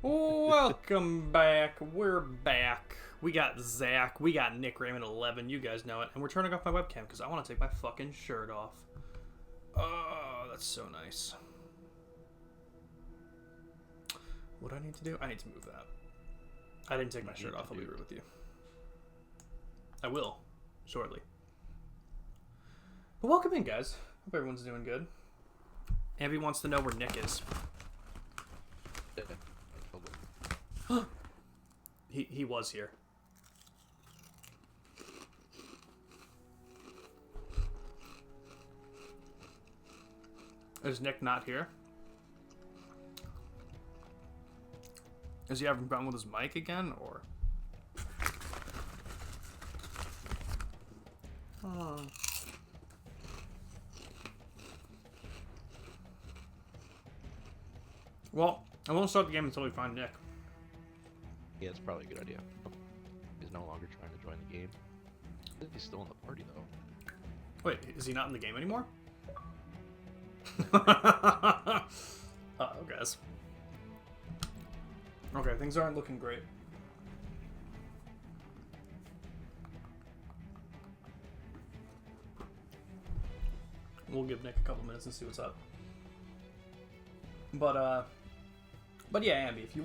Welcome back. We're back. We got Zach. We got Nick Raymond 11. You guys know it. And we're turning off my webcam because I want to take my fucking shirt off. Oh, that's so nice. What do I need to do? I need to move that. I didn't take my shirt off. I'll be rude with you. I will. Shortly. But welcome in, guys. Hope everyone's doing good. Ambi wants to know where Nick is. He was here. Is Nick not here? Is he having a problem with his mic again, or? Well, I won't start the game until we find Nick. Yeah, it's probably a good idea. He's no longer trying to join the game. I think he's still in the party, though. Wait, is he not in the game anymore? Uh-oh, guys. Okay, things aren't looking great. We'll give Nick a couple minutes and see what's up. But yeah, Ambi, if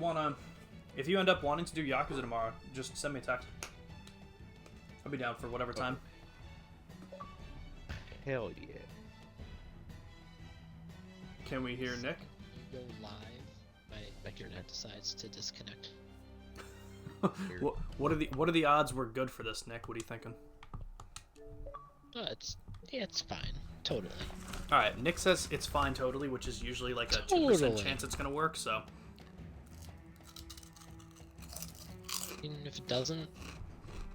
you end up wanting to do Yakuza tomorrow, just send me a text. I'll be down for whatever time. Hell yeah. Can we hear Nick? You go live, my internet decides to disconnect. What are the odds we're good for this, Nick? What are you thinking? It's fine. Totally. All right, Nick says it's fine totally, which is usually like a 2% chance it's gonna work. So Even if it doesn't,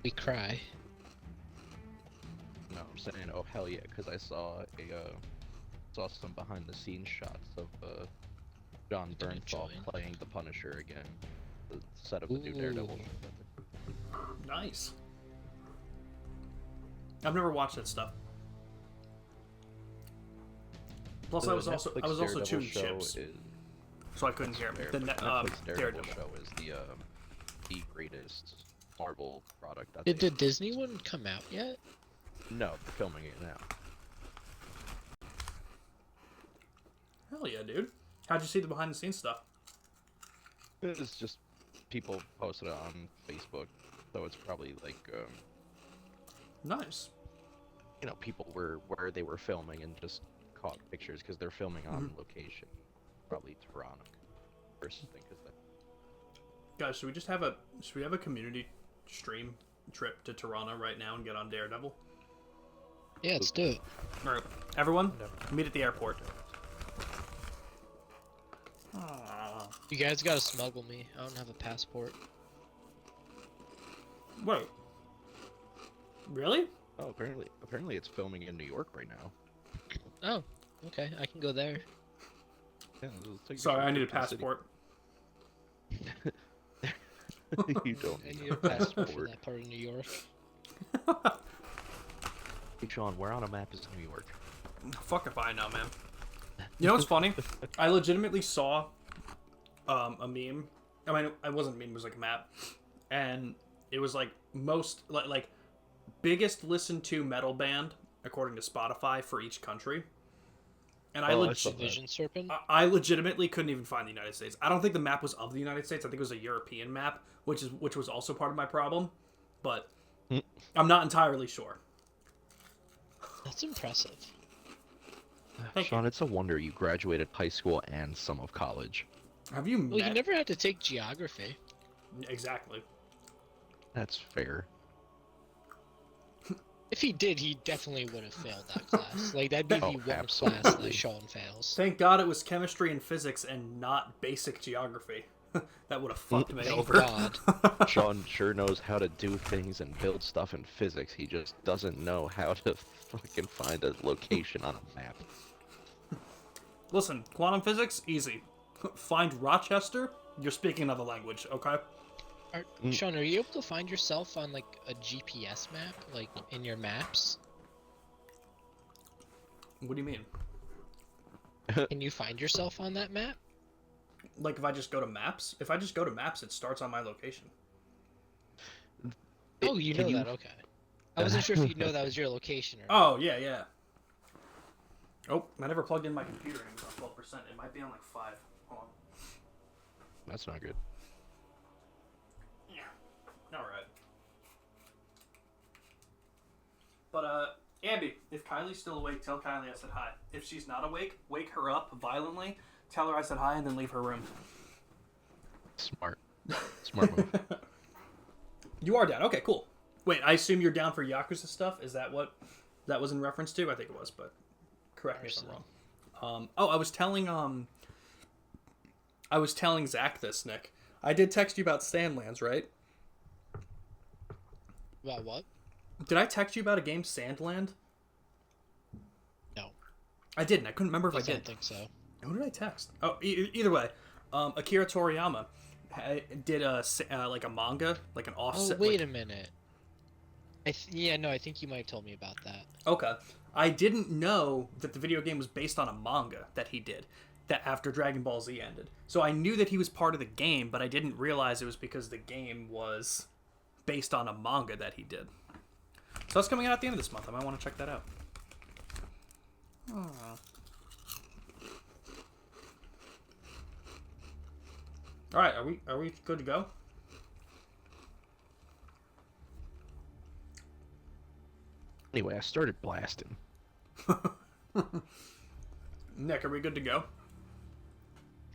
we cry. No, I'm saying, oh hell yeah, because I saw some behind the scenes shots of John Bernthal playing the Punisher again. The set of the new Daredevil. nice. I've never watched that stuff. Plus, I was also chewing chips, so I couldn't hear him. The Netflix Daredevil show is the greatest Marvel product. Did the Disney one come out yet? No, they're filming it now. Hell yeah, dude! How'd you see the behind the scenes stuff? It's just people posted it on Facebook, so it's probably like Nice. you know, people were where they were filming and just caught pictures because they're filming on location, probably Toronto. First thing is that. Guys, should we have a community stream trip to Toronto right now and get on Daredevil? Yeah, let's do it. All right, everyone, meet at the airport. Aww. You guys gotta smuggle me. I don't have a passport. Wait. Really? Oh, apparently it's filming in New York right now. Oh, okay. I can go there. Yeah, Sorry, I need a passport. You don't I need a passport for that part of New York. Hey, Sean, where on a map is New York? Fuck if I know, man. You know what's funny? I legitimately saw a meme. I mean, it wasn't a meme, it was like a map. And it was like like biggest listened to metal band according to Spotify for each country. And Vision Serpent? I legitimately couldn't even find the United States. I don't think the map was of the United States. I think it was a European map, which was also part of my problem. But I'm not entirely sure. That's impressive. Sean, it's a wonder you graduated high school and some of college. Have you Well, met? you never had to take geography. Exactly. That's fair. If he did, he definitely would have failed that class. Like, that'd be the one class that Sean fails. Thank God it was chemistry and physics and not basic geography. That would have fucked me Thank over. God. Sean sure knows how to do things and build stuff in physics. He just doesn't know how to fucking find a location on a map. Listen, quantum physics, easy. Find Rochester, you're speaking another language, okay? Sean, are you able to find yourself on, like, a GPS map? Like, in your maps? What do you mean? Can you find yourself on that map? Like if I just go to maps, it starts on my location. Oh, you know that? Okay. I wasn't sure if you know that was your location or. Oh yeah, yeah. Oh, I never plugged in my computer and it was on 12%. It might be on like 5. Hold on. That's not good. Yeah. All right. But Ambi, if Kylie's still awake, tell Kylie I said hi. If she's not awake, wake her up violently, tell her I said hi, and then leave her room. Smart. Smart move. You are down. Okay, cool. Wait, I assume you're down for Yakuza stuff. Is that what that was in reference to? I think it was, but correct me if I'm wrong. I was telling Zach this, Nick. I did text you about Sandlands, right? About what? Did I text you about a game, Sandland? No. I didn't. I couldn't remember if I I did. don't think so. Who did I text? Oh, either way, Akira Toriyama did a like a manga, like an offset. Oh, wait a minute. I think you might have told me about that. Okay. I didn't know that the video game was based on a manga that he did that after Dragon Ball Z ended. So I knew that he was part of the game, but I didn't realize it was because the game was based on a manga that he did. So that's coming out at the end of this month. I might want to check that out. Oh. All right, are we good to go? Anyway, I started blasting. Nick, are we good to go?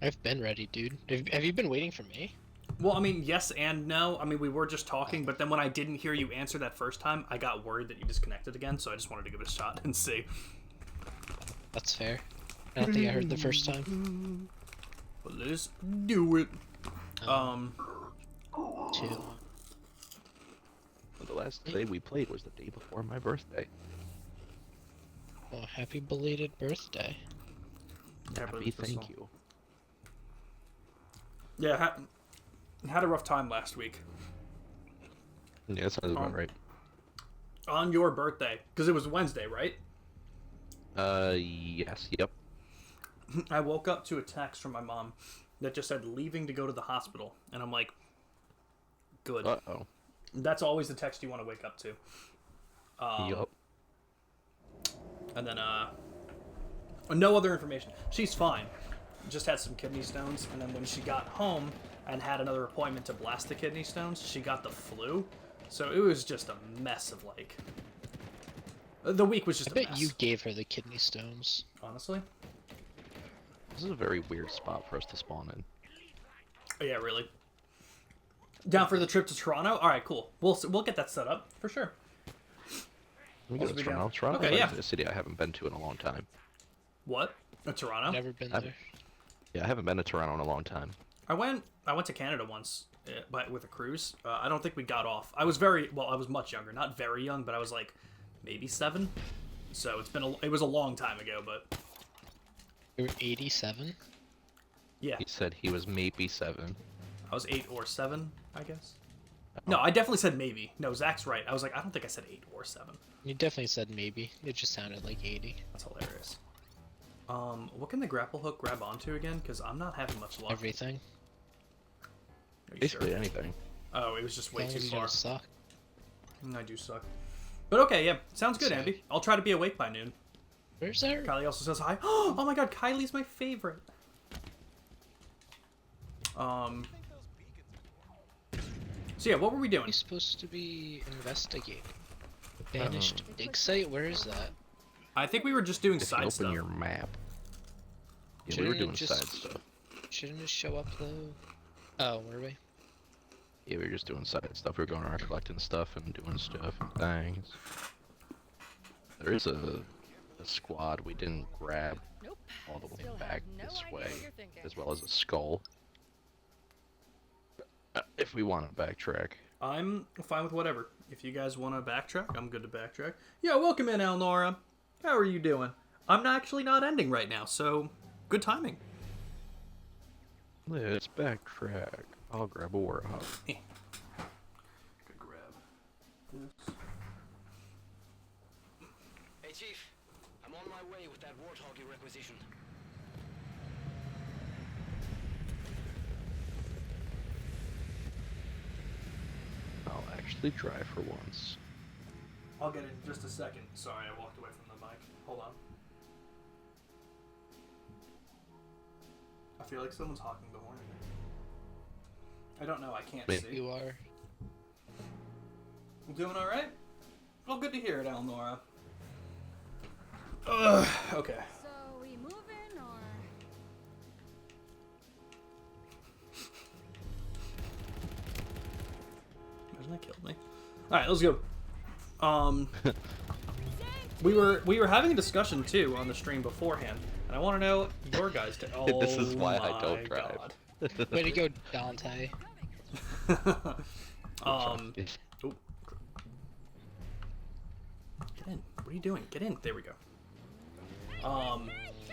I've been ready, dude. Have you been waiting for me? Well, I mean, yes and no. I mean, we were just talking, but then when I didn't hear you answer that first time, I got worried that you disconnected again, so I just wanted to give it a shot and see. That's fair. I don't think I heard the first time. Well, let's do it. Two. The last day we played was the day before my birthday. Well, happy belated birthday. Happy thank you. Yeah, had a rough time last week. Yeah, that sounds about right. On your birthday, because it was Wednesday, right? Yes, yep. I woke up to a text from my mom that just said leaving to go to the hospital, and I'm like, good. Uh-oh. That's always the text you want to wake up to. Yup. And then, no other information. She's fine. Just had some kidney stones, and then when she got home and had another appointment to blast the kidney stones, she got the flu. So it was just a mess of, like... The week was just I a bet mess. you gave her the kidney stones. Honestly? This is a very weird spot for us to spawn in. Oh, yeah, really? Down for the trip to Toronto? Alright, cool. We'll get that set up, for sure. We go to Toronto. Toronto Okay, is yeah. a city I haven't been to in a long time. What? Toronto? Never been I've- there. Yeah, I haven't been to Toronto in a long time. I went to Canada once, but with a cruise. I don't think we got off. I was I was much younger, not very young, but I was like maybe 7. So it was a long time ago, but You were 87? yeah, He said he was maybe 7. I was 8 or 7, I guess. No, I definitely said maybe. No, Zach's right. I was like, I don't think I said 8 or 7. You definitely said maybe. It just sounded like 80. That's hilarious. What can the grapple hook grab onto again? Because I'm not having much luck. Everything. Are you Basically sure? anything. Oh, it was just way As long too as you far. don't suck. I do suck. But okay, yeah, sounds good, So- Andy. I'll try to be awake by noon. Where's that? Kylie also says hi. Oh my god, Kylie's my favorite. So yeah, what were we doing? You're supposed to be investigating. Vanished dig site? Where is that? I think we were just doing If you side open stuff. your map. Yeah, we Shouldn't were it doing just- side stuff. Shouldn't it show up though? Oh, were we? Yeah, we were just doing side stuff. We were going around collecting stuff and doing stuff and things. There is a squad we didn't grab Nope. all the way Still have back no this idea way, what you're thinking. as well as a skull. If we want to backtrack. I'm fine with whatever. If you guys want to backtrack, I'm good to backtrack. Yeah, welcome in, Elnora. How are you doing? I'm actually not ending right now, so good timing. Let's backtrack. I'll grab a warhog. Good grab. This. Hey, Chief. I'm on my way with that warthog you requisitioned. actually dry for once. I'll get it in just a second. Sorry, I walked away from the mic. Hold on. I feel like someone's honking the horn. I don't know. I can't Me. see. You are. Doing all right? Well, good to hear it, Elnora. Okay. So we moving or? Imagine that killed me. All right, let's go. We were having a discussion too on the stream beforehand, and I want to know your guys. This is why I don't my drive. God. Way to go, Dante. Oh. Get in. What are you doing? Get in. There we go. I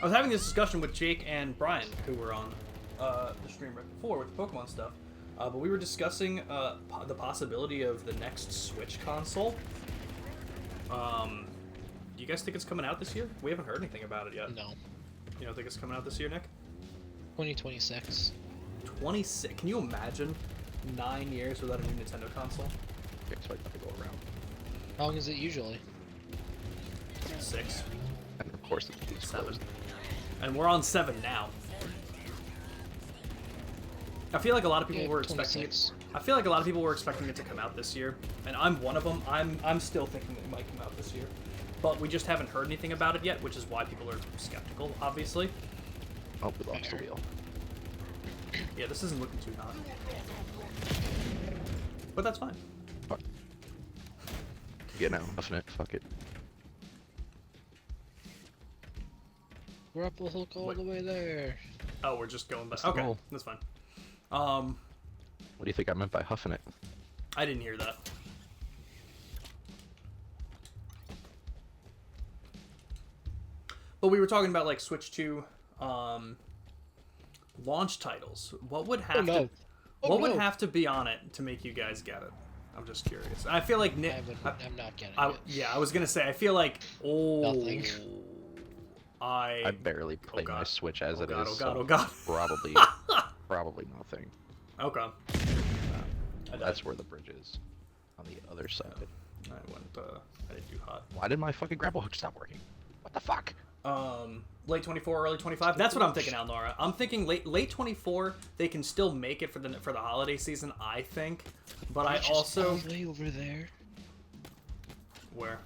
was having this discussion with Jake and Brian, who were on the stream right before with Pokemon stuff. But we were discussing the possibility of the next Switch console. Do you guys think it's coming out this year? We haven't heard anything about it yet. No. You don't think it's coming out this year, Nick? 2026. 26. Can you imagine 9 years without a new Nintendo console? Okay, so I gotta go around. How long is it usually? 6, And of course it's 7, closed. and we're on 7 now. I feel like a lot of people Yeah, were expecting it. 26. I feel like a lot of people were expecting it to come out this year, and I'm one of them. I'm still thinking it might come out this year, but we just haven't heard anything about it yet, which is why people are skeptical. Obviously, Oh, we lost the Fair. wheel. yeah, this isn't looking too hot, but that's fine. Fuck. Yeah, no, nothing it. Fuck it. Grapple hook all Wait. the way there. Oh, we're just going back. That's the Okay, goal. that's fine. What do you think I meant by huffing it? I didn't hear that. But we were talking about like Switch 2 launch titles. What would have Oh no. to Oh, what no. would have to be on it to make you guys get it? I'm just curious. I feel like Nick. I'm not getting I, it. yeah, I was gonna say. I feel like Nothing. I barely play my God. Switch as Oh it God, is, oh God, so oh God. probably, probably nothing. Okay. I died. That's where the bridge is, on the other side. I went. I didn't do hot. Why did my fucking grapple hook stop working? What the fuck? Late 24, early 25. That's what I'm thinking, Alnora. I'm thinking late 24. They can still make it for the holiday season, I think. But I Just also all the way over there. where?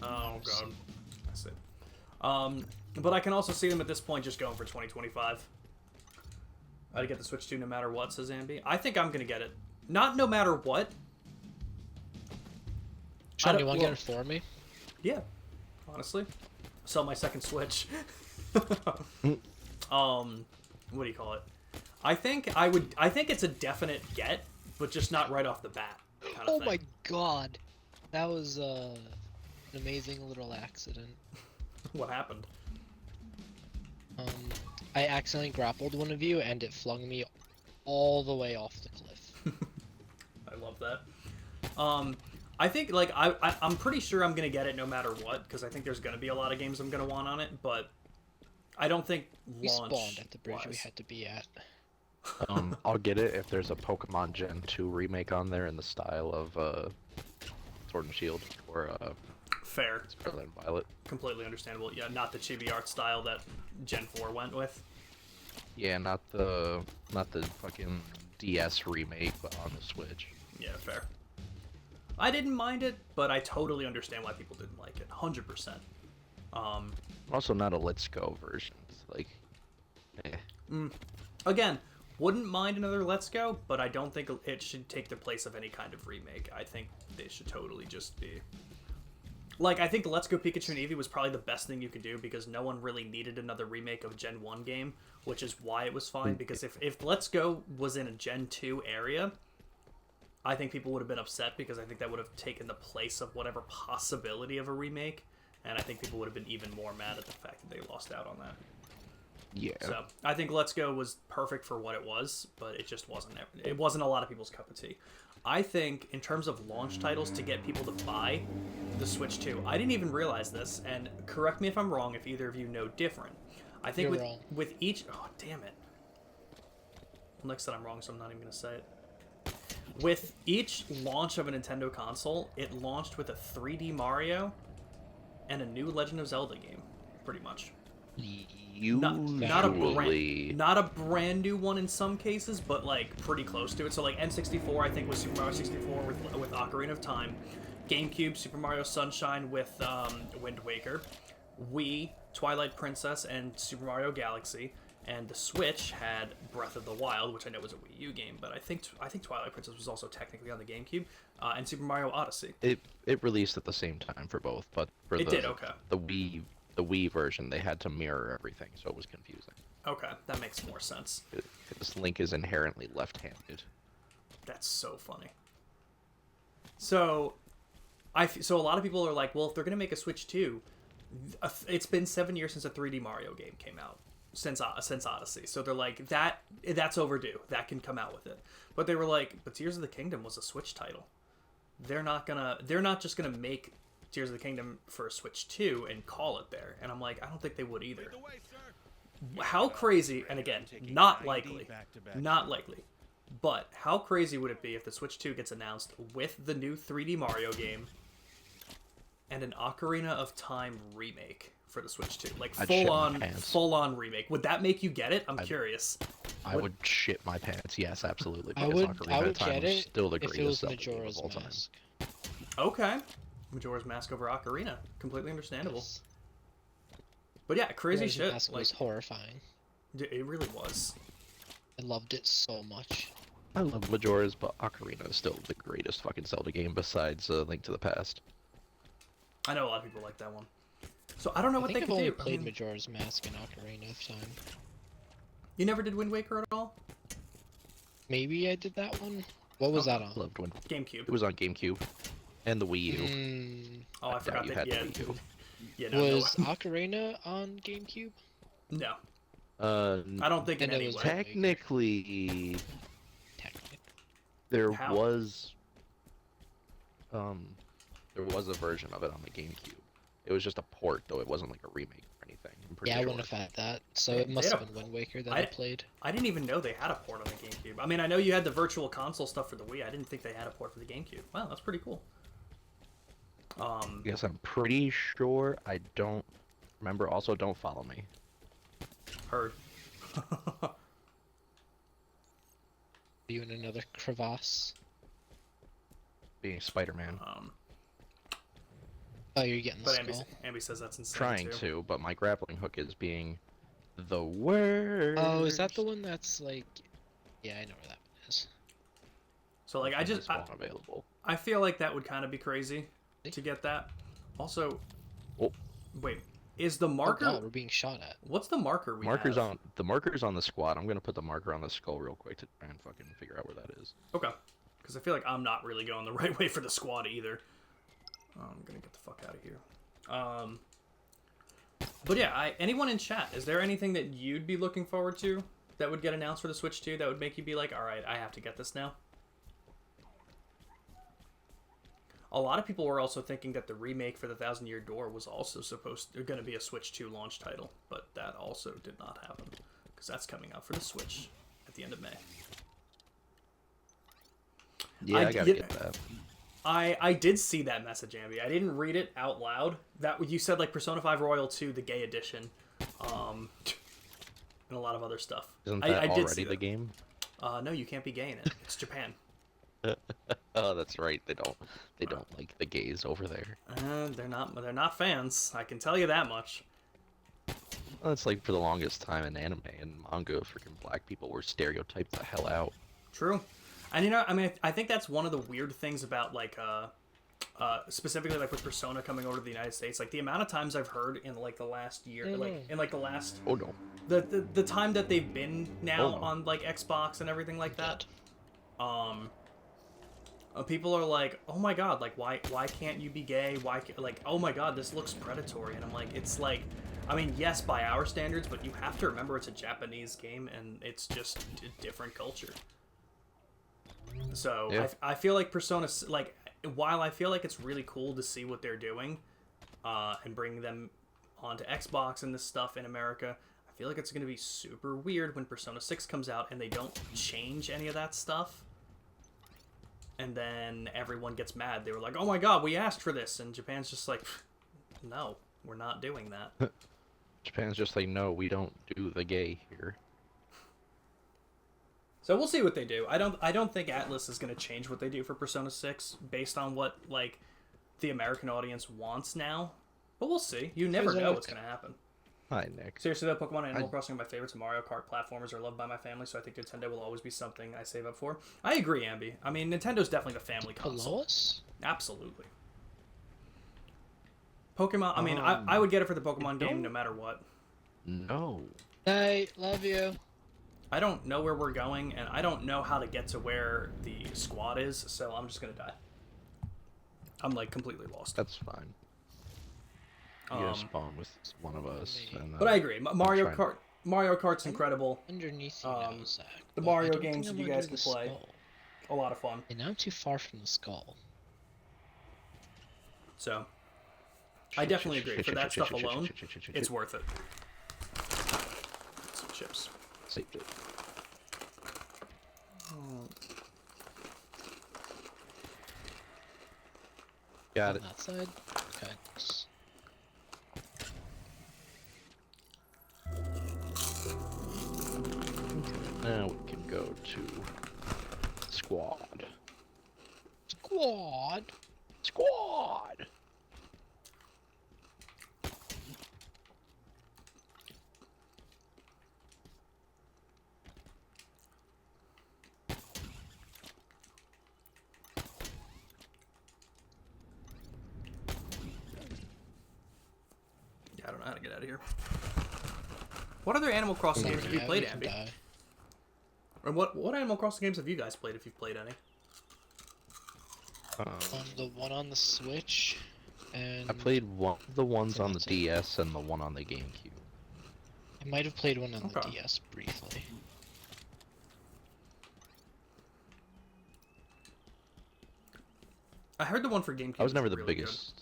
Oh God, I see. But I can also see them at this point just going for 2025. I'd get the Switch 2 no matter what, says Ambi. I think I'm gonna get it. Not no matter what. Sean, don't- you want to well- get it for me? Yeah, honestly, sell my second Switch. What do you call it? I think I would. I think it's a definite get, but just not right off the bat. Kind of Oh thing. my god. That was an amazing little accident. What happened? I accidentally grappled one of you and it flung me all the way off the cliff. I love that. I think like I'm pretty sure I'm gonna get it no matter what because I think there's gonna be a lot of games I'm gonna want on it, but I don't think We launch. spawned at the bridge we wise. had to be at. I'll get it if there's a Pokemon Gen 2 remake on there in the style of Sword and Shield or Fair, Scarlet and Violet. completely understandable. Yeah, not the chibi art style that Gen 4 went with. Yeah, not the fucking DS remake, but on the Switch. Yeah, fair. I didn't mind it, but I totally understand why people didn't like it. 100%. Also, not a Let's Go version. It's like, Again, wouldn't mind another Let's Go, but I don't think it should take the place of any kind of remake. I think they should totally just be... Like, I think Let's Go Pikachu and Eevee was probably the best thing you could do because no one really needed another remake of Gen 1 game, which is why it was fine, because if Let's Go was in a Gen 2 area, I think people would have been upset because I think that would have taken the place of whatever possibility of a remake, and I think people would have been even more mad at the fact that they lost out on that. yeah. So I think Let's Go was perfect for what it was, but it just wasn't. It wasn't a lot of people's cup of tea. I think in terms of launch titles to get people to buy the Switch 2, I didn't even realize this, and correct me if I'm wrong if either of you know different. I think You're wrong. with each. Oh damn it! Well, Nick said I'm wrong, so I'm not even gonna say it. with each launch of a Nintendo console, it launched with a 3D Mario and a new Legend of Zelda game, pretty much. Usually, Not a brand new one in some cases, but like pretty close to it. So like N64, I think, was Super Mario 64 with Ocarina of Time, GameCube, Super Mario Sunshine with Wind Waker, Wii, Twilight Princess, and Super Mario Galaxy. And the Switch had Breath of the Wild, which I know was a Wii U game, but I think Twilight Princess was also technically on the GameCube, and Super Mario Odyssey. it released at the same time for both, but for It did, okay. the Wii version, they had to mirror everything, so it was confusing. Okay, that makes more sense. This Link is inherently left-handed. That's so funny. So, so a lot of people are like, well, if they're gonna make a Switch 2, it's been 7 years since a 3D Mario game came out. Since Odyssey, so they're like that's overdue. That can come out with it. But they were like, but Tears of the Kingdom was a Switch title. They're not just gonna make Tears of the Kingdom for a Switch 2 and call it there. And I'm like, I don't think they would either. How crazy? And again, not likely, but how crazy would it be if the Switch 2 gets announced with the new 3D Mario game and an Ocarina of Time remake for the Switch 2, like I'd shit my full on remake? Would that make you get it? I'm curious. I would shit my pants. Yes, absolutely. I Because would Ocarina of Time get is it still the if it greatest was Zelda game of Majora's all time. Mask. Okay, Majora's Mask over Ocarina, completely understandable. Yes. But yeah, crazy Majora's shit. Mask Like was horrifying. it really was. I loved it so much. I love Majora's, but Ocarina is still the greatest fucking Zelda game besides Link to the Past. I know a lot of people like that one. So I don't know I what think they I've could only do. played Majora's Mask and Ocarina of Time. You never did Wind Waker at all? Maybe I did that one. What was that on? Loved when GameCube. it was on GameCube and the Wii U. Oh, I doubt forgot you that. had Yeah, Wii U. yeah. No, Was Ocarina on GameCube? no. Uh, I don't think in And it any was way. technically, Technically. there How? was a version of it on the GameCube. It was just a port, though it wasn't like a remake or anything. I'm pretty Yeah, I sure. wouldn't have had that. So They it must had have a- been Wind Waker that I- I played. I didn't even know they had a port on the GameCube. I mean, I know you had the Virtual Console stuff for the Wii. I didn't think they had a port for the GameCube. Wow, that's pretty cool. Yes, I'm pretty sure. I don't remember. Also, don't follow me. Heard. You in another crevasse? Being Spider-Man. Oh, you're getting the But skull. Ambi says that's insane Trying too. to, but my grappling hook is being the worst. Oh, is that the one that's like... Yeah, I know where that one is. So like, I just It's unavailable. I feel like that would kind of be crazy to get that. Also, Oh. wait, is the Oh marker? god, we're being shot at. What's the marker we Marker's have? the marker's on the squad. I'm gonna put the marker on the skull real quick to try and fucking figure out where that is. Okay, because I feel like I'm not really going the right way for the squad either. I'm gonna get the fuck out of here. But yeah, anyone in chat, is there anything that you'd be looking forward to that would get announced for the Switch 2 that would make you be like, all right, I have to get this now? A lot of people were also thinking that the remake for the Thousand Year Door was also going to be a Switch 2 launch title, but that also did not happen because that's coming out for the Switch at the end of May. Yeah, I gotta get that. I did see that message, Ambi. I didn't read it out loud. That you said like Persona 5 Royal 2, the gay edition, and a lot of other stuff. Isn't that I did already see the that. game? No, you can't be gay in it. It's Japan. Oh, that's right. They don't like the gays over there. They're not fans. I can tell you that much. Well, it's like for the longest time in anime and manga, freaking black people were stereotyped the hell out. True. And you know, I mean, I think that's one of the weird things about like specifically like with Persona coming over to the United States, like the amount of times I've heard in like the last year, like in like the last Oh no. the time that they've been now Oh, no. on like Xbox and everything like that. People are like, oh my god, like why can't you be gay? Like, oh my god, this looks predatory. And I'm like, it's like, I mean, yes, by our standards, but you have to remember it's a Japanese game and it's just a different culture. So Yeah. I feel like Persona, like, while I feel like it's really cool to see what they're doing, and bringing them onto Xbox and this stuff in America, I feel like it's going to be super weird when Persona 6 comes out and they don't change any of that stuff. and then everyone gets mad. They were like, "Oh my god, we asked for this," and Japan's just like, "No, we're not doing that." Japan's just like, no, we don't do the gay here. So we'll see what they do. I don't think Atlas is going to change what they do for Persona 6 based on what like the American audience wants now. But we'll see. You never know what's going to happen. Hi, Nick. Seriously though, Pokemon and Animal Crossing are my favorites, and Mario Kart platformers are loved by my family, so I think Nintendo will always be something I save up for. I agree, Ambi. I mean, Nintendo's definitely the family console. Below us? Absolutely. Pokemon, I mean, I would get it for the Pokemon game no matter what. No. Hey, love you. I don't know where we're going, and I don't know how to get to where the squad is, so I'm just gonna die. I'm, like, completely lost. That's fine. You're gonna spawn with one of us. And, But I agree. Mario trying- Kart's incredible. Underneath you now, Zach. the but Mario I don't think games that I'm you guys under can the play. skull. A lot of fun. And I'm too far from the skull. So, I definitely agree. For that stuff alone, it's worth it. Some chips. Saved it. Got it. On that side? Okay. Now we can go to squad. Squad! Squad! Yeah, I don't know how to get out of here. What other Animal Crossing games have you Yeah, played, we can Ambi? die. Or what Animal Crossing games have you guys played, if you've played any? The one on the Switch, and I played one of the ones on the DS and the one on the GameCube. I might have played one on the Okay. DS briefly. I heard the one for GameCube. I was never the really good. biggest.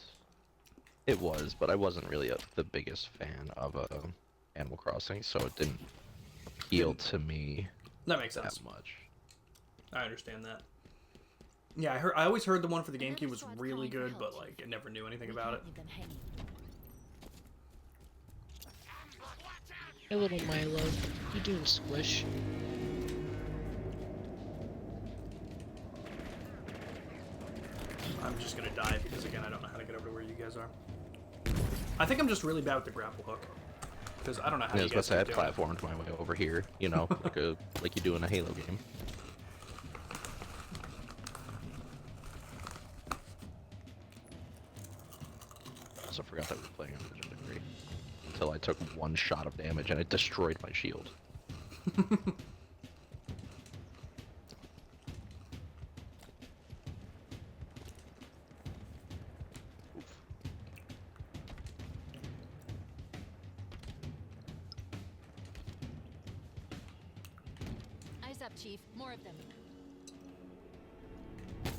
It was, but I wasn't really the biggest fan of Animal Crossing, so it didn't appeal to me That makes sense. that much. I understand that. Yeah, I always heard the one for the GameCube was really good, but like I never knew anything about it. Hey, little Milo, you doing squish? I'm just gonna die because again I don't know how to get over to where you guys are. I think I'm just really bad with the grapple hook because I don't know how I you was about guys to say I keep doing it. platformed my way over here, you know, like you do in a Halo game. I also forgot that we were playing on Legendary until I took one shot of damage and it destroyed my shield. Eyes up, Chief. More of them.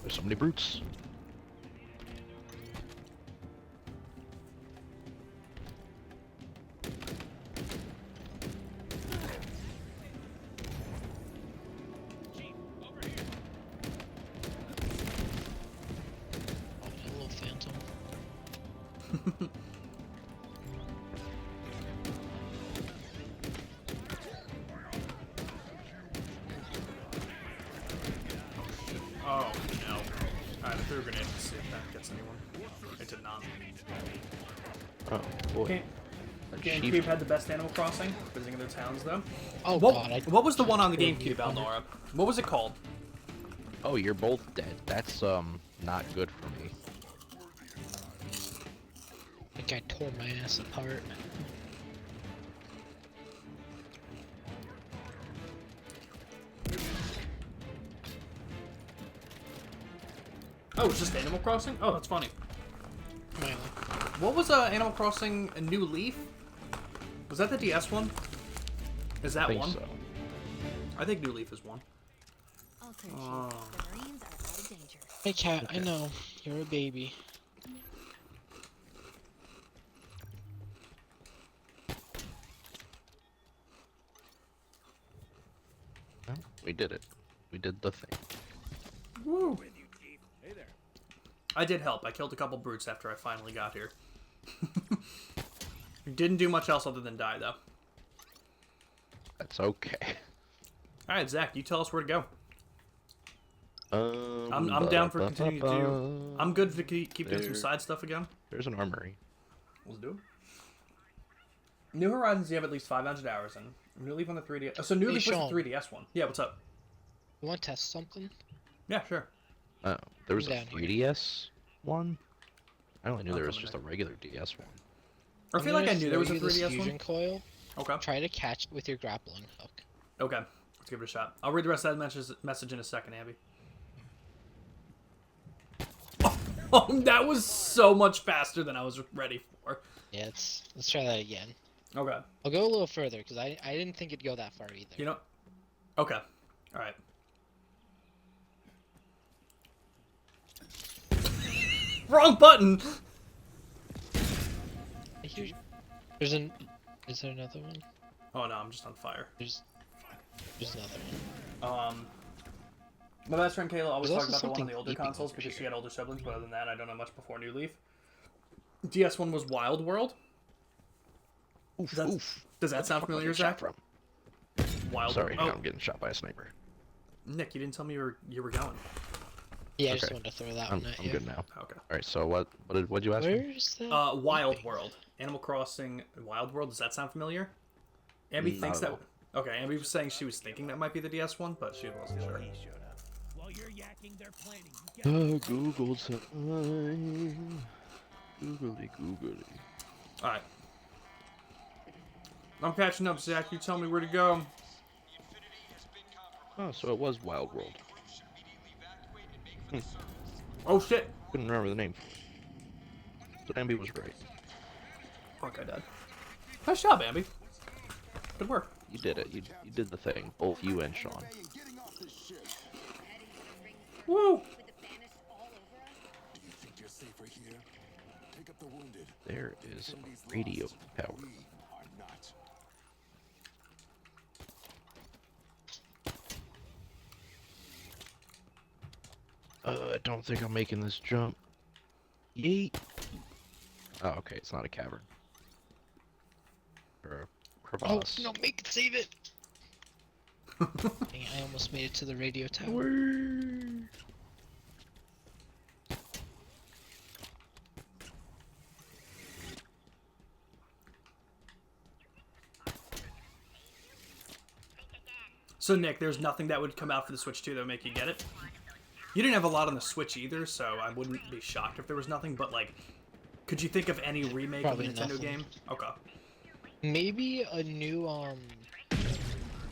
There's so many brutes. Oh, hello, Phantom. Oh no! Alright, I threw a grenade to see if that gets anyone. It did not. Oh boy. Okay. A GameCube chief- had the best Animal Crossing, visiting their towns though. Oh What, god, what was the one on the Couldn't GameCube, be under- Alnora? What was it called? Oh, you're both dead. That's not good for me. That guy tore my ass apart. Oh, it's just Animal Crossing? Oh, that's funny. Milo. What was Animal Crossing A New Leaf? Was that the DS one? Is that I think one? so. I think New Leaf is one. All clear, Chief. Oh. The Marines are out of danger. Hey cat, I know. You're a baby. Well, we did it. We did the thing. Woo! I did help. I killed a couple brutes after I finally got here. Didn't do much else other than die, though. That's okay. All right, Zach, you tell us where to go. I'm I'm down for continuing to do. I'm good to keep doing some There. side stuff again. There's an armory. Let's do it. New Horizons, you have at least 500 hours in. New Leaf on the 3DS. Oh, so New Hey, Leaf was Sean. the 3DS one. Yeah, what's up? You want to test something? Yeah, sure. Oh, there was a Down here. 3DS one? I only knew I'll there was come just in a regular DS one. I I'm feel like I gonna knew there was throw a you this 3DS fusion one. coil. Okay. Try to catch it with your grappling hook. Okay. Let's give it a shot. I'll read the rest of that message in a second, Abby. Oh, that was so much faster than I was ready for. Yeah, let's try that again. Okay. I'll go a little further because I didn't think it'd go that far either. You know? Okay. All right. Wrong button! I hear you. Is there another one? Oh no, I'm just on fire. There's another one. My best friend Kayla always There's talked also about the one on something the older beeping consoles over because she here. had older siblings, but other than that, I don't know much before New Leaf. DS1 was Wild World. Oof, That's- oof. Does that sound Where am I familiar, getting shot Zach? from? Wild Sorry, World. I'm getting shot by a sniper. Nick, you didn't tell me you were going. Yeah, I just Okay. wanted to throw that I'm one at I'm you. good now. Okay. Alright, so what'd you ask me? Where's that? Wild beeping? World. Animal Crossing Wild World. Does that sound familiar? Abby Not thinks at that. all. Okay, Abby was saying she was thinking that might be the DS one, but she wasn't sure. While you're yakking, they're planning. You get Google time. Googly googly. All right. I'm catching up, Zach. You tell me where to go. Oh, so it was Wild World. Oh shit! Couldn't remember the name. So Ambi was right. Fuck, I died. Nice job, Abby. Good work. You did it. You did the thing. Both you and Sean. Woo! There is a radio tower. I don't think I'm making this jump. Yeet. Oh, okay. It's not a cavern. Or a Oh crevasse. no! Make it save it. Dang, I almost made it to the radio tower. Whee! So Nick, there's nothing that would come out for the Switch 2 that would make you get it. You didn't have a lot on the Switch either, so I wouldn't be shocked if there was nothing. But like, could you think of any remake Probably of a Nintendo nothing. game? Okay. Maybe a new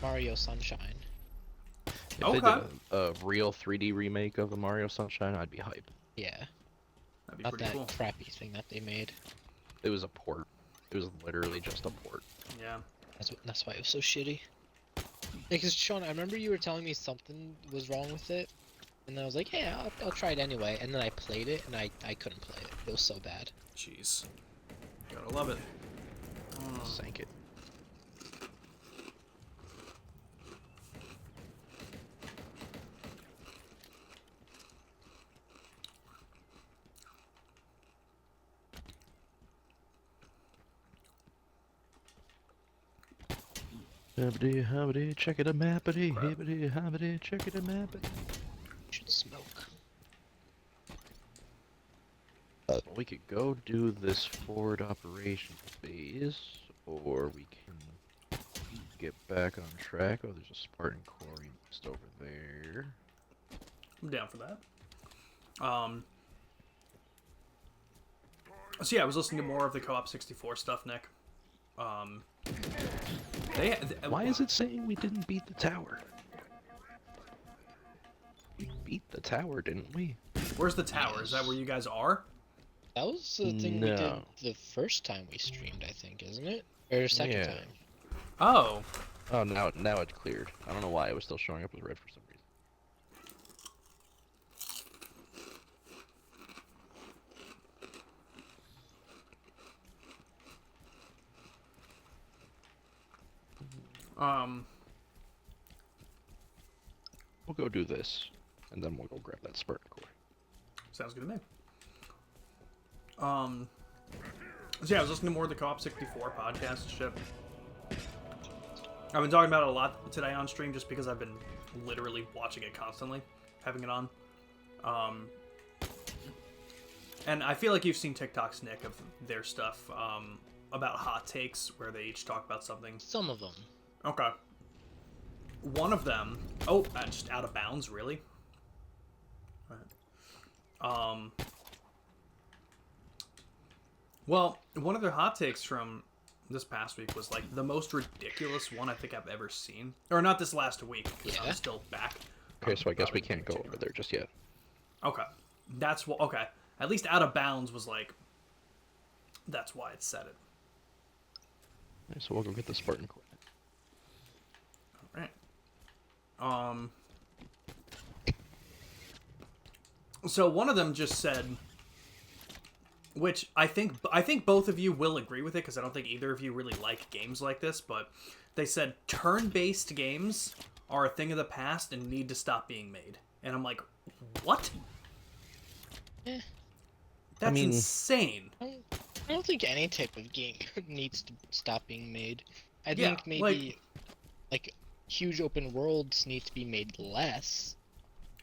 Mario Sunshine. If they Okay. did a real 3D remake of the Mario Sunshine, I'd be hype. Yeah, That'd be not pretty that cool. crappy thing that they made. It was a port. It was literally just a port. Yeah. That's why it was so shitty. Because Sean, I remember you were telling me something was wrong with it, and I was like, yeah, I'll try it anyway. And then I played it, and I couldn't play it. It was so bad. Jeez. Gotta love it. Sank it. Hibbity hobbity, check it a mappity, hibbity hobbity, check it a mappity. Should smoke. We could go do this forward operation phase, or we can get back on track. Oh, there's a Spartan Quarry just over there. I'm down for that. So yeah, I was listening to more of the Co-op 64 stuff, Nick. Why is it saying we didn't beat the tower? We beat the tower, didn't we? Where's the tower? Is that where you guys are? That was the thing we did No. the first time we streamed, I think, isn't it? Or the second Yeah. time. Oh. Oh, now it's cleared. I don't know why it was still showing up as red for some reason. We'll go do this, and then we'll go grab that Spartan Core. Sounds good to me. So yeah, I was listening to more of the Co-op 64 podcast shit. I've been talking about it a lot today on stream just because I've been literally watching it constantly, having it on. And I feel like you've seen TikToks, Nick, of their stuff about hot takes where they each talk about something. Some of them. Okay. One of them... Oh, just out of bounds, really? Right. Well, one of their hot takes from this past week was, like, the most ridiculous one I think I've ever seen. Or not this last week, because Yeah? I'm still back. Okay, so I guess we Probably can't go continue over on. there just yet. Okay. That's what... Okay. At least out of bounds was, like... That's why it said it. Alright, so we'll go get the Spartan Core. Alright. So one of them just said... Which I think both of you will agree with it, because I don't think either of you really like games like this, but they said turn-based games are a thing of the past and need to stop being made. And I'm like, what? Eh. That's mean- insane. I don't think any type of game needs to stop being made. I Yeah, think maybe like huge open worlds need to be made less.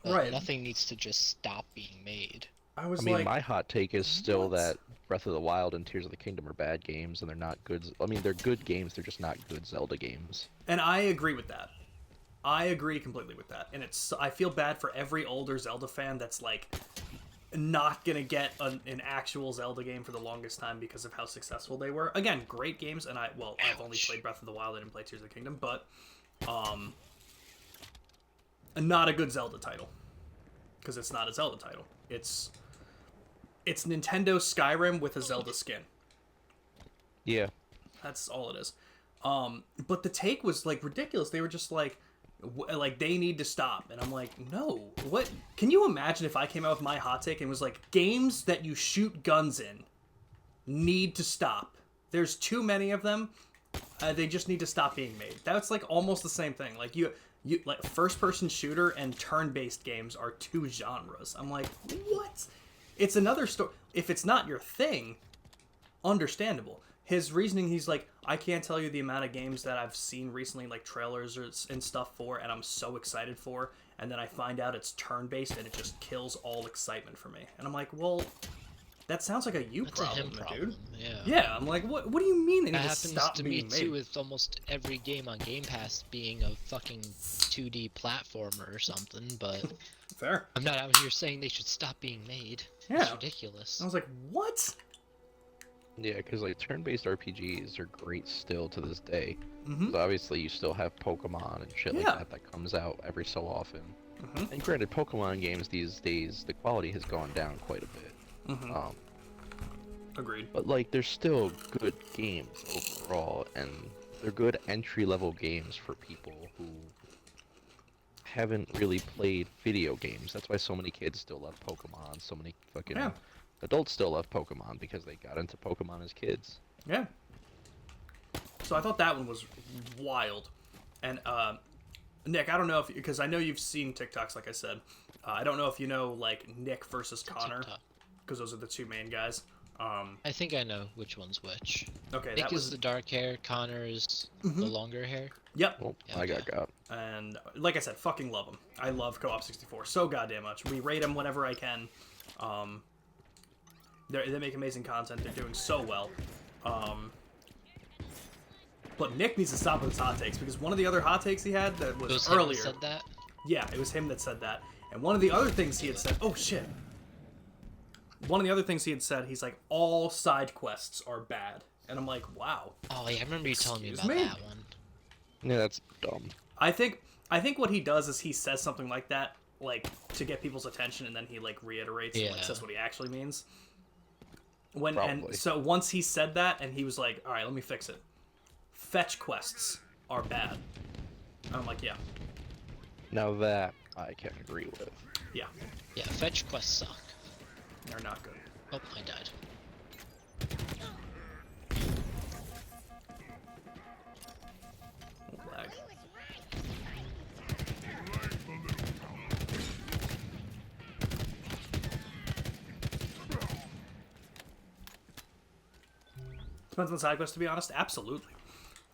But Right. nothing needs to just stop being made. I was I mean, like, my hot take is still what? that Breath of the Wild and Tears of the Kingdom are bad games, and they're not good. I mean, they're good games. They're just not good Zelda games. and I agree with that. I agree completely with that. And I feel bad for every older Zelda fan that's like not gonna get an actual Zelda game for the longest time because of how successful they were. Again, great games, and I've only Ouch. played Breath of the Wild. I didn't play Tears of the Kingdom, but not a good Zelda title because it's not a Zelda title. It's Nintendo Skyrim with a Zelda skin. Yeah. That's all it is. But the take was like ridiculous. They were just like they need to stop, and I'm like, no. What? Can you imagine if I came out with my hot take and was like, games that you shoot guns in need to stop. There's too many of them. They just need to stop being made. That's like almost the same thing. Like you like first-person shooter and turn-based games are two genres. I'm like, what? It's another story. If it's not your thing, understandable. His reasoning, he's like, I can't tell you the amount of games that I've seen recently, like trailers and stuff for, and I'm so excited for, and then I find out it's turn-based and it just kills all excitement for me. And I'm like, well, that sounds like a you That's a problem, him my problem. dude. Yeah. Yeah, I'm like, what do you mean they need That to happens stop to me being too made? with almost every game on Game Pass being a fucking 2D platformer or something, but Fair. I'm not out here saying they should stop being made. Yeah. It's ridiculous. I was like, what? Yeah, because like turn-based RPGs are great still to this day. Mm-hmm. So obviously you still have Pokemon and shit Yeah. like that that comes out every so often. Mm-hmm. And granted, Pokemon games these days, the quality has gone down quite a bit. Mm-hmm. Agreed. But like, they're still good games overall, and they're good entry-level games for people who haven't really played video games. That's why so many kids still love Pokemon. So many fucking Yeah. adults still love Pokemon because they got into Pokemon as kids. Yeah. So I thought that one was wild. And Nick, I don't know if, because I know you've seen TikToks, like I said. I don't know if you know like Nick versus Connor, TikTok. because those are the two main guys. I think I know which one's which. Okay, Nick that is was the dark hair, Connor is the longer hair. yep. Well, Yeah, I got. And like I said, fucking love them. I love Co-op 64 so goddamn much. We rate them whenever I can. They make amazing content. They're doing so well. But Nick needs to stop with his hot takes, because one of the other hot takes he had that It was was him that earlier. said that? Yeah, it was him that said that. And one of the other things he had said, oh shit. One of the other things he had said, he's like, all side quests are bad. And I'm like, wow. Oh yeah, I remember you telling me Excuse about me? that one. Yeah, that's dumb. I think what he does is he says something like that, like, to get people's attention, and then he like reiterates and like, Yeah. says what he actually means. And Probably. so once he said that, and he was like, all right, let me fix it. Fetch quests are bad. And I'm like, yeah. Now that I can agree with. Yeah. Yeah, fetch quests suck. They're not good. Oh, I died. Lag. Depends on the side quest, to be honest. Absolutely.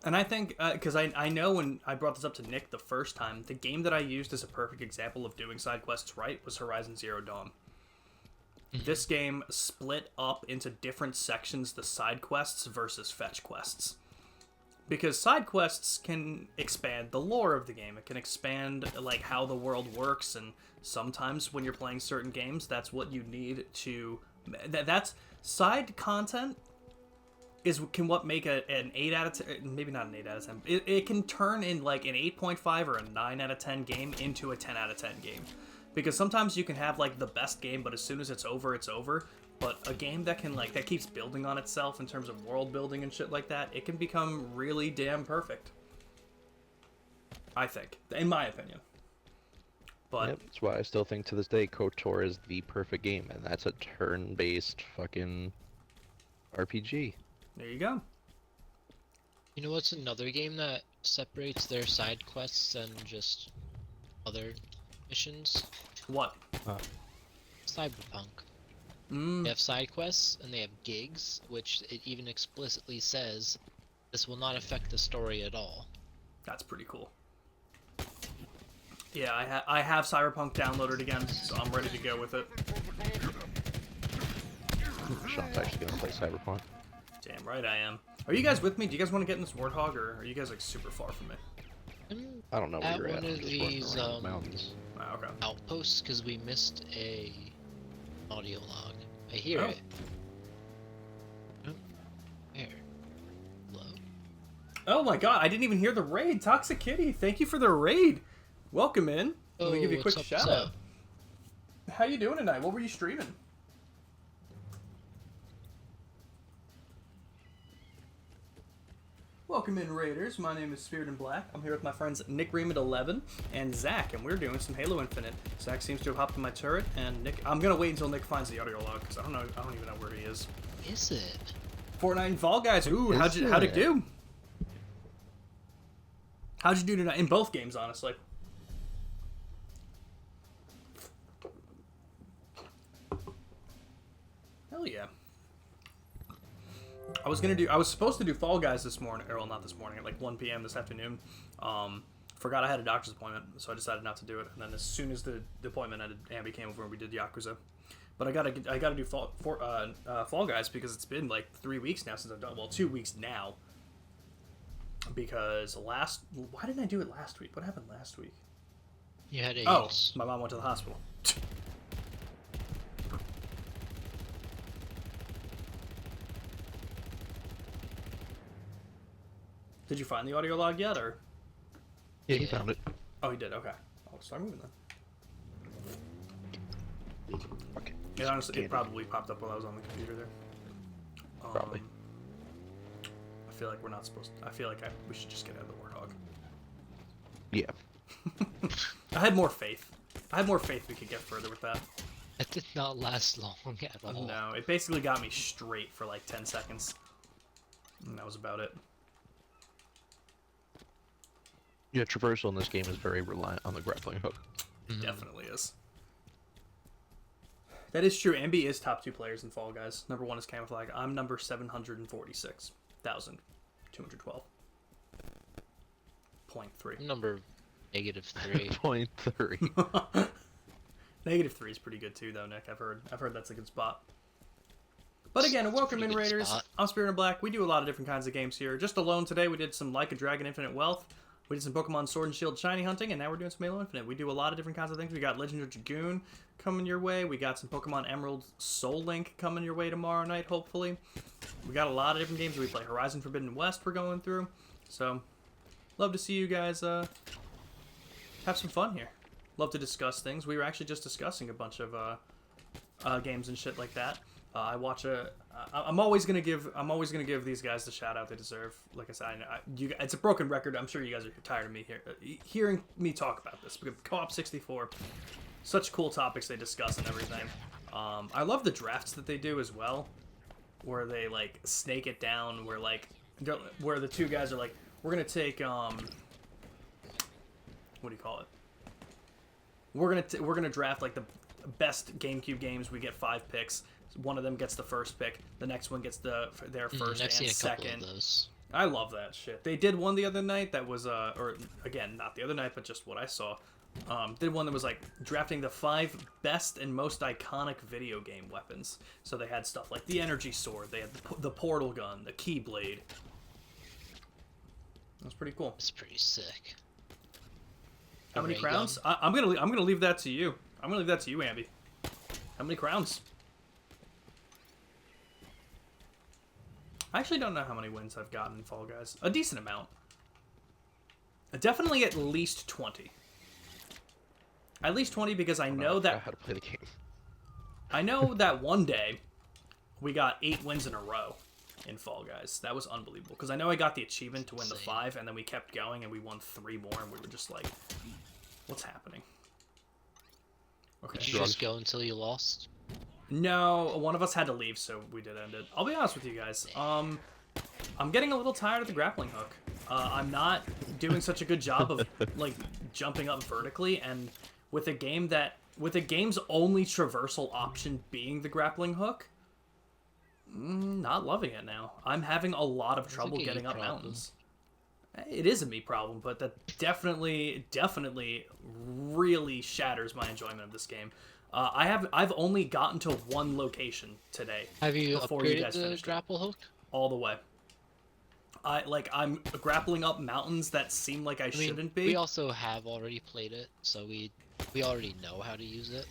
And I think, because I know when I brought this up to Nick the first time, the game that I used as a perfect example of doing side quests right was Horizon Zero Dawn. This game split up into different sections, the side quests versus fetch quests. Because side quests can expand the lore of the game. It can expand, like, how the world works, and sometimes when you're playing certain games, that's what you need to... That's... Side content can what make an 8 out of 10, maybe not an 8 out of 10. It can turn in like an 8.5 or a 9 out of 10 game into a 10 out of 10 game. Because sometimes you can have like the best game, but as soon as it's over, it's over. But a game that can that keeps building on itself in terms of world building and shit like that, it can become really damn perfect. I think, in my opinion. But Yep, that's why I still think to this day KOTOR is the perfect game, and that's a turn-based fucking RPG. there you go. You know what's another game that separates their side quests and just other missions? What? Cyberpunk. Mm. They have side quests and they have gigs, which it even explicitly says this will not affect the story at all. That's pretty cool. Yeah, I have Cyberpunk downloaded again, so I'm ready to go with it. Sean's actually gonna play Cyberpunk. Damn right I am. Are you guys with me? Do you guys want to get in this Warthog, or are you guys like super far from me? I don't know where At you're at. one I'm of just running these, around the mountains. Oh, okay. Outposts, because we missed a audio log. I hear Oh. it. Oh, where? Hello? Oh my god, I didn't even hear the raid. Toxic Kitty, thank you for the raid. Welcome in. Let me give you a quick what's shout out. How you doing tonight? What were you streaming? Welcome in, Raiders. My name is Spirit in Black. I'm here with my friends Nick Ream 11 and Zach, and we're doing some Halo Infinite. Zach seems to have hopped in my turret, and Nick. I'm gonna wait until Nick finds the audio log because I don't even know where he is. Is it? Fortnite and Fall Guys. Ooh, how'd it do? How'd you do tonight in both games? Honestly. Hell yeah. I was supposed to do Fall Guys this morning, or well, not this morning, at like 1 p.m. this afternoon. Forgot I had a doctor's appointment, so I decided not to do it. And then as soon as the appointment ended, Ambi came over and we did Yakuza. But I gotta do Fall Guys because it's been like 3 weeks now since I've done. Well, 2 weeks now. Because why didn't I do it last week? What happened last week? You had Oh, AIDS. my mom went to the hospital. Did you find the audio log yet, or? Yeah, he Yeah. found it. Oh, he did. Okay, I'll start moving then. Okay. It honestly, it probably popped up while I was on the computer there. Probably. I feel like we're not supposed to. I feel like we should just get out of the Warthog. Yeah. I had more faith. We could get further with that. That did not last long at all. No, it basically got me straight for like 10 seconds. And that was about it. Yeah, traversal in this game is very reliant on the grappling hook. Definitely is. That is true. Ambi is top 2 players in Fall Guys. Number 1 is Camouflage. I'm number 746,212. 0.3. Number -3. 0.3. -3 is pretty good too, though, Nick. I've heard that's a good spot. But again, welcome pretty in, good Raiders. spot. I'm Spirit in Black. We do a lot of different kinds of games here. Just alone today, we did some Like a Dragon Infinite Wealth. We did some Pokemon Sword and Shield shiny hunting, and now we're doing some Halo Infinite. We do a lot of different kinds of things. We got Legend of Dragoon coming your way. We got some Pokemon Emerald Soul Link coming your way tomorrow night, hopefully. We got a lot of different games. We play Horizon Forbidden West we're going through. So, love to see you guys have some fun here. Love to discuss things. We were actually just discussing a bunch of games and shit like that. I'm always gonna give these guys the shout out they deserve. Like I said, it's a broken record. I'm sure you guys are tired of me hearing me talk about this. Because Co-op 64, such cool topics they discuss and everything. I love the drafts that they do as well, where they like snake it down. Where the two guys are like, we're gonna take what do you call it? We're gonna draft like the best GameCube games. We get 5 picks. one of them gets the first pick, the next one gets their first I've seen and a couple second. of those. I love that shit. They did one the other night that was or again, not the other night, but just what I saw. Did one that was like drafting the 5 best and most iconic video game weapons. So they had stuff like the energy sword, they had the portal gun, the keyblade. That's pretty cool. It's pretty sick. How many ray crowns? gun. I'm gonna leave that to you. I'm gonna leave that to you, Ambi. How many crowns? I actually don't know how many wins I've gotten in Fall Guys. A decent amount. Definitely at least 20. At least 20 because I know that how to play the game. I know that one day we got 8 wins in a row in Fall Guys. That was unbelievable because I know I got the achievement to win the 5, and then we kept going and we won 3 more, and we were just like, "What's happening?" Okay. Did you just go until you lost? No, one of us had to leave, so we did end it. I'll be honest with you guys. I'm getting a little tired of the grappling hook. I'm not doing such a good job of like jumping up vertically, and with a game's only traversal option being the grappling hook, not loving it now. I'm having a lot of trouble a getting you up problem. mountains. It is a me problem, but that definitely really shatters my enjoyment of this game. I've only gotten to one location today. Have you before you upgraded guys the finished it. grapple hook? All the way. I'm grappling up mountains that seem like I I mean, shouldn't be. we also have already played it, so we already know how to use it.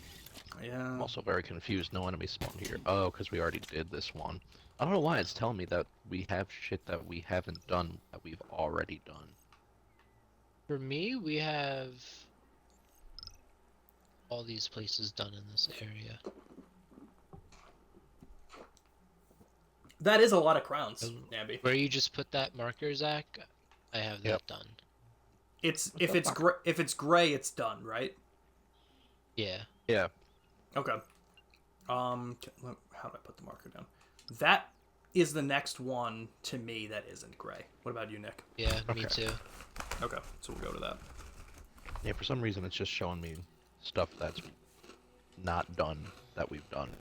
Yeah. I'm also very confused. No enemy spawned here. Oh, because we already did this one. I don't know why it's telling me that we have shit that we haven't done that we've already done. For me, we have all these places done in this area. That is a lot of crowns, Um, Nambi. Where you just put that marker, Zach, I have that Yep. done. If it's gray, it's done, right? Yeah. Yeah. Okay. How do I put the marker down? That is the next one to me that isn't gray. What about you, Nick? Yeah, me Okay. too. Okay, so we'll go to that. Yeah, for some reason it's just showing me stuff that's not done that we've done.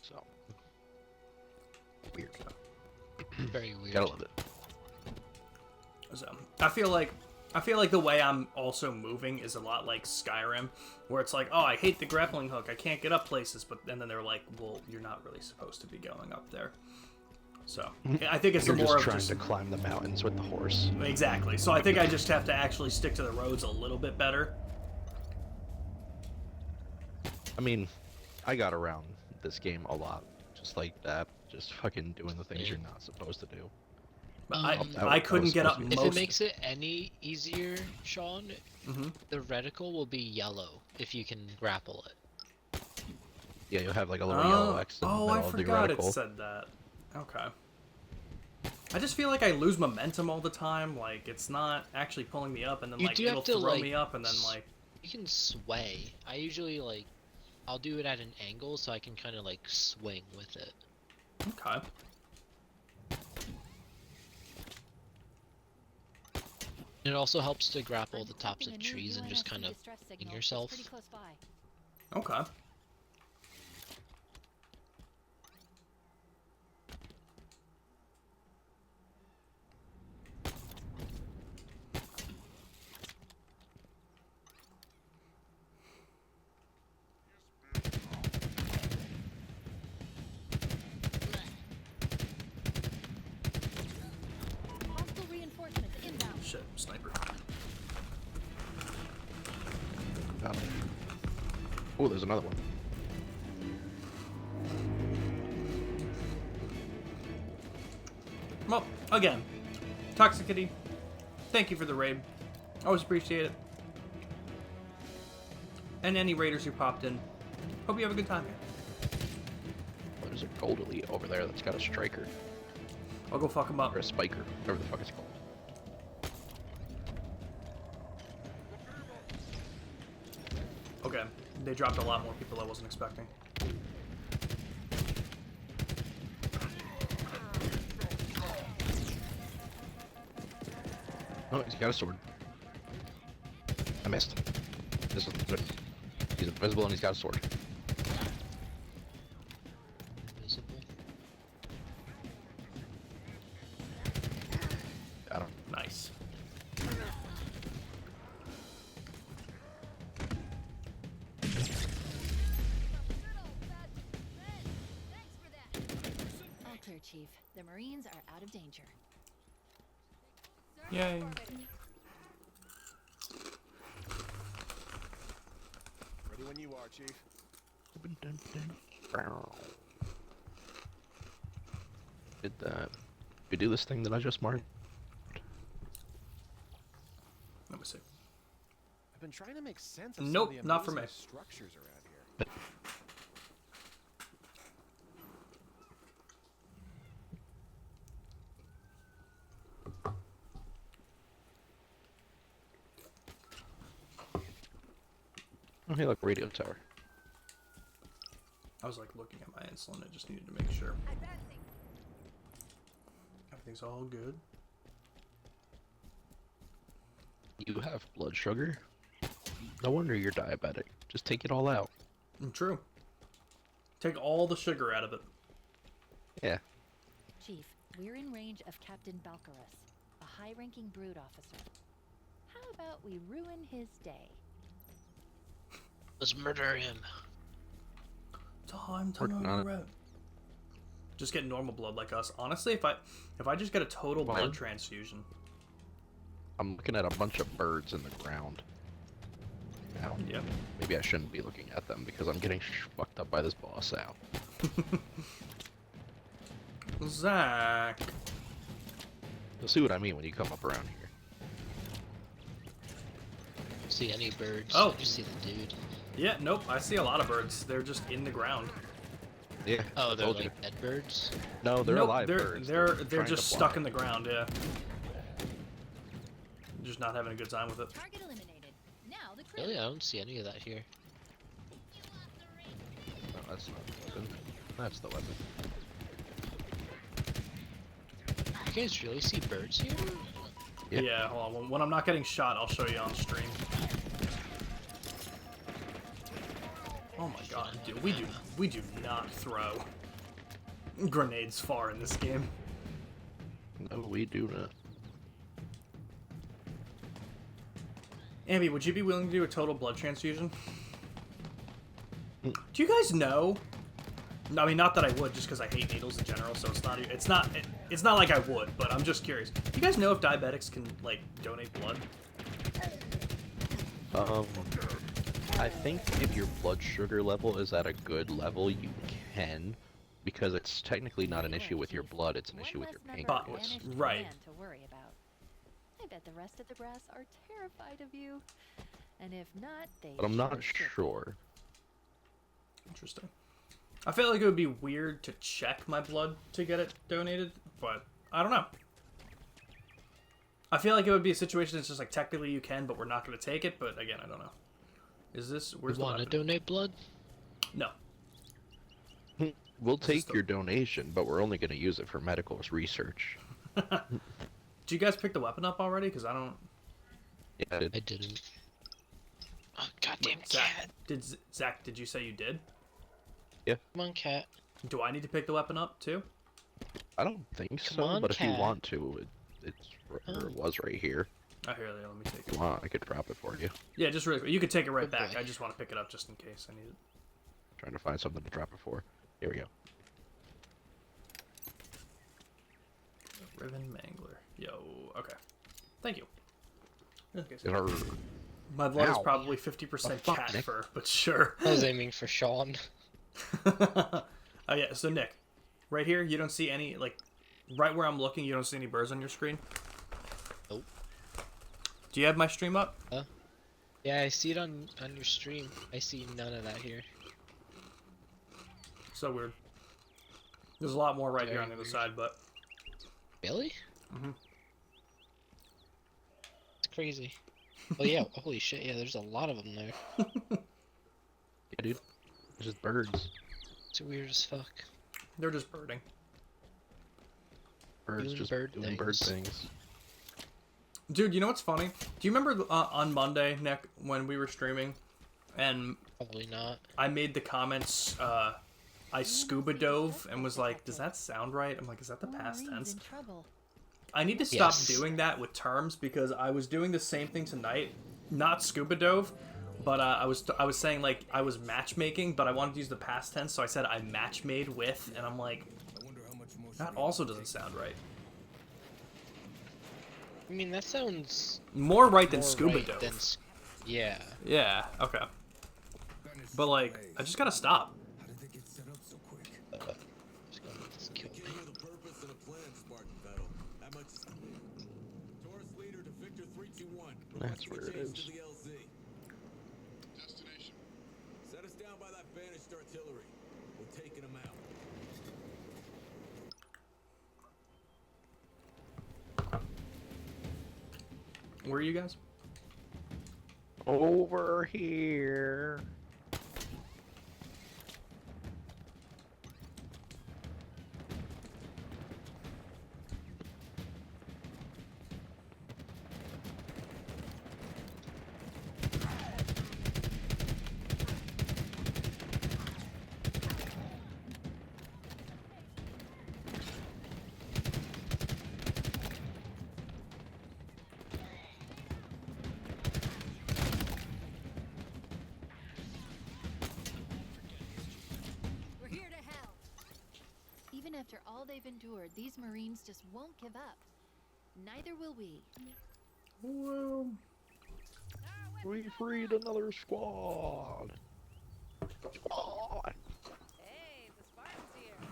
So. Weird. Very weird. Gotta love it. So I feel like the way I'm also moving is a lot like Skyrim, where it's like, oh, I hate the grappling hook, I can't get up places, and then they're like, well, you're not really supposed to be going up there. So I think it's You're more just of trying just to climb the mountains with the horse. exactly. So I think I just have to actually stick to the roads a little bit better. I mean, I got around this game a lot, just like that, just fucking doing the things you're not supposed to do. But That I was couldn't get up supposed to If be- most. it makes it any easier, Sean, Mhm. the reticle will be yellow if you can grapple it. Yeah, you'll have like a little yellow X in the oh, middle I of the forgot it reticle. said that. Okay. I just feel like I lose momentum all the time. Like it's not actually pulling me up, and then You like do have it'll to, throw like, me up, and then like You can sway. I usually I'll do it at an angle so I can kind of like swing with it. okay. It also helps to grapple I'm the tops hoping of a new trees and just UNSC kind of distress in signal is yourself. pretty close by. Okay. Hostile reinforcements inbound. Shit, sniper. Oh, there's another one. Well, again, Toxicity, thank you for the raid. Always appreciate it. And any raiders who popped in, hope you have a good time here. Oh, there's a gold elite over there that's got a striker. I'll go fuck them up. Or a spiker, whatever the fuck it's called. Okay, they dropped a lot more people I wasn't expecting. Oh, he's got a sword. I missed. This is good. He's invisible and he's got a sword. Chief. The Marines are out of danger. Yay. Ready when you are, Chief. Did that. We do this thing that I just marked? Let me see. I've been trying to make sense of Nope, some of the not for amazing me. structures around here. Oh, hey, look, radio tower. I was like looking at my insulin. I just needed to make sure everything's all good. You have blood sugar? No wonder you're diabetic. Just take it all out. True. Take all the sugar out of it. Yeah. Chief, we're in range of Captain Balcarus, a high-ranking brood officer. How about we ruin his day? Let's murder him. Time to Working on it. murder it. Just get normal blood like us. Honestly, if I just get a total Fine. blood transfusion. I'm looking at a bunch of birds in the ground. Now, Yep. maybe I shouldn't be looking at them because I'm getting fucked up by this boss owl. Zach. You'll see what I mean when you come up around here. See any birds? Oh. I just see the dude. Yeah, nope. I see a lot of birds. They're just in the ground. Yeah. Oh, they're told like you. dead birds? No, they're Nope, alive they're, birds. They're trying just to stuck fly. in the ground. Yeah. Just not having a good time with it. Target eliminated. Now the crew. Really? I don't see any of that here. No, that's not the weapon. That's the weapon. You guys really see birds here? Yeah. Yeah. Hold on. When I'm not getting shot, I'll show you on stream. Oh my god, dude, we do not throw grenades far in this game. No, we do not. Ambi, would you be willing to do a total blood transfusion? Do you guys know? No, I mean, not that I would, just because I hate needles in general. So it's not like I would, but I'm just curious. Do you guys know if diabetics can like donate blood? I think if your blood sugar level is at a good level, you can, because it's technically not an issue with your blood, it's an One issue with your less member of the pancreas. vanished Right. clan to worry about. I bet the rest of the brass are terrified of you. And if not, they But I'm not sure should be. sure. Interesting. I feel like it would be weird to check my blood to get it donated, but I don't know. I feel like it would be a situation that's just like technically you can, but we're not going to take it. But again, I don't know. Is this where's You the want to weapon? donate blood? No. We'll This is take the- your donation, but we're only going to use it for medical research. Did you guys pick the weapon up already? Because I don't. Yeah, I did. I didn't. Oh, goddamn Zach, cat! Zach, did you say you did? Come on, cat. Do I need to pick the weapon up too? I don't think Come so, on, but if you cat. want to, it was right here. Oh, here, let me take If it. you want, I could drop it for you. Yeah, just really quick. You could take it right Good back. boy. I just want to pick it up just in case I need it. Trying to find something to drop it for. Here we go. Riven Mangler. Yo, okay. Thank you. Okay, so Grr. my blood is Ow. probably 50% The fuck, cat Nick? fur, but sure. I was aiming for Sean. Oh yeah, so Nick, right here, you don't see any, like, right where I'm looking, you don't see any birds on your screen? Nope. Do you have my stream up? Yeah, I see it on your stream. I see none of that here. So weird. There's a lot more right here Very on the other weird. side, but Really? Mhm. It's crazy. Oh yeah, holy shit, yeah, there's a lot of them there. Yeah, dude. It's just birds. It's weird as fuck. they're just birding. Birds Doing just bird doing bird things. things. Dude, you know what's funny? Do you remember on Monday, Nick, when we were streaming, and Probably not. I made the comments, I scuba dove and was like, does that sound right? I'm like, is that the More past Marines tense? in trouble. I need to stop Yes. doing that with terms because I was doing the same thing tonight. Not scuba dove, but I was saying like I was matchmaking, but I wanted to use the past tense, so I said I match made with, and I'm like, That also doesn't sound right. I mean, that sounds More right than more Scuba right Dove. than yeah. Yeah, okay. But like, I just gotta stop. How did they get set up so quick? Just gonna let this kill me. With a purpose and a plan, Spartan Vettel. That much is clear. Taurus leader to Victor 321. That's where it Change is. to the LZ. Destination. Set us down by that banished artillery. We're taking them out. Where are you guys? Over here. We're here to help. Even after all they've endured, these Marines just won't give up. Neither will we. Whoa. We freed another squad. Squad. Hey, the Spartans here.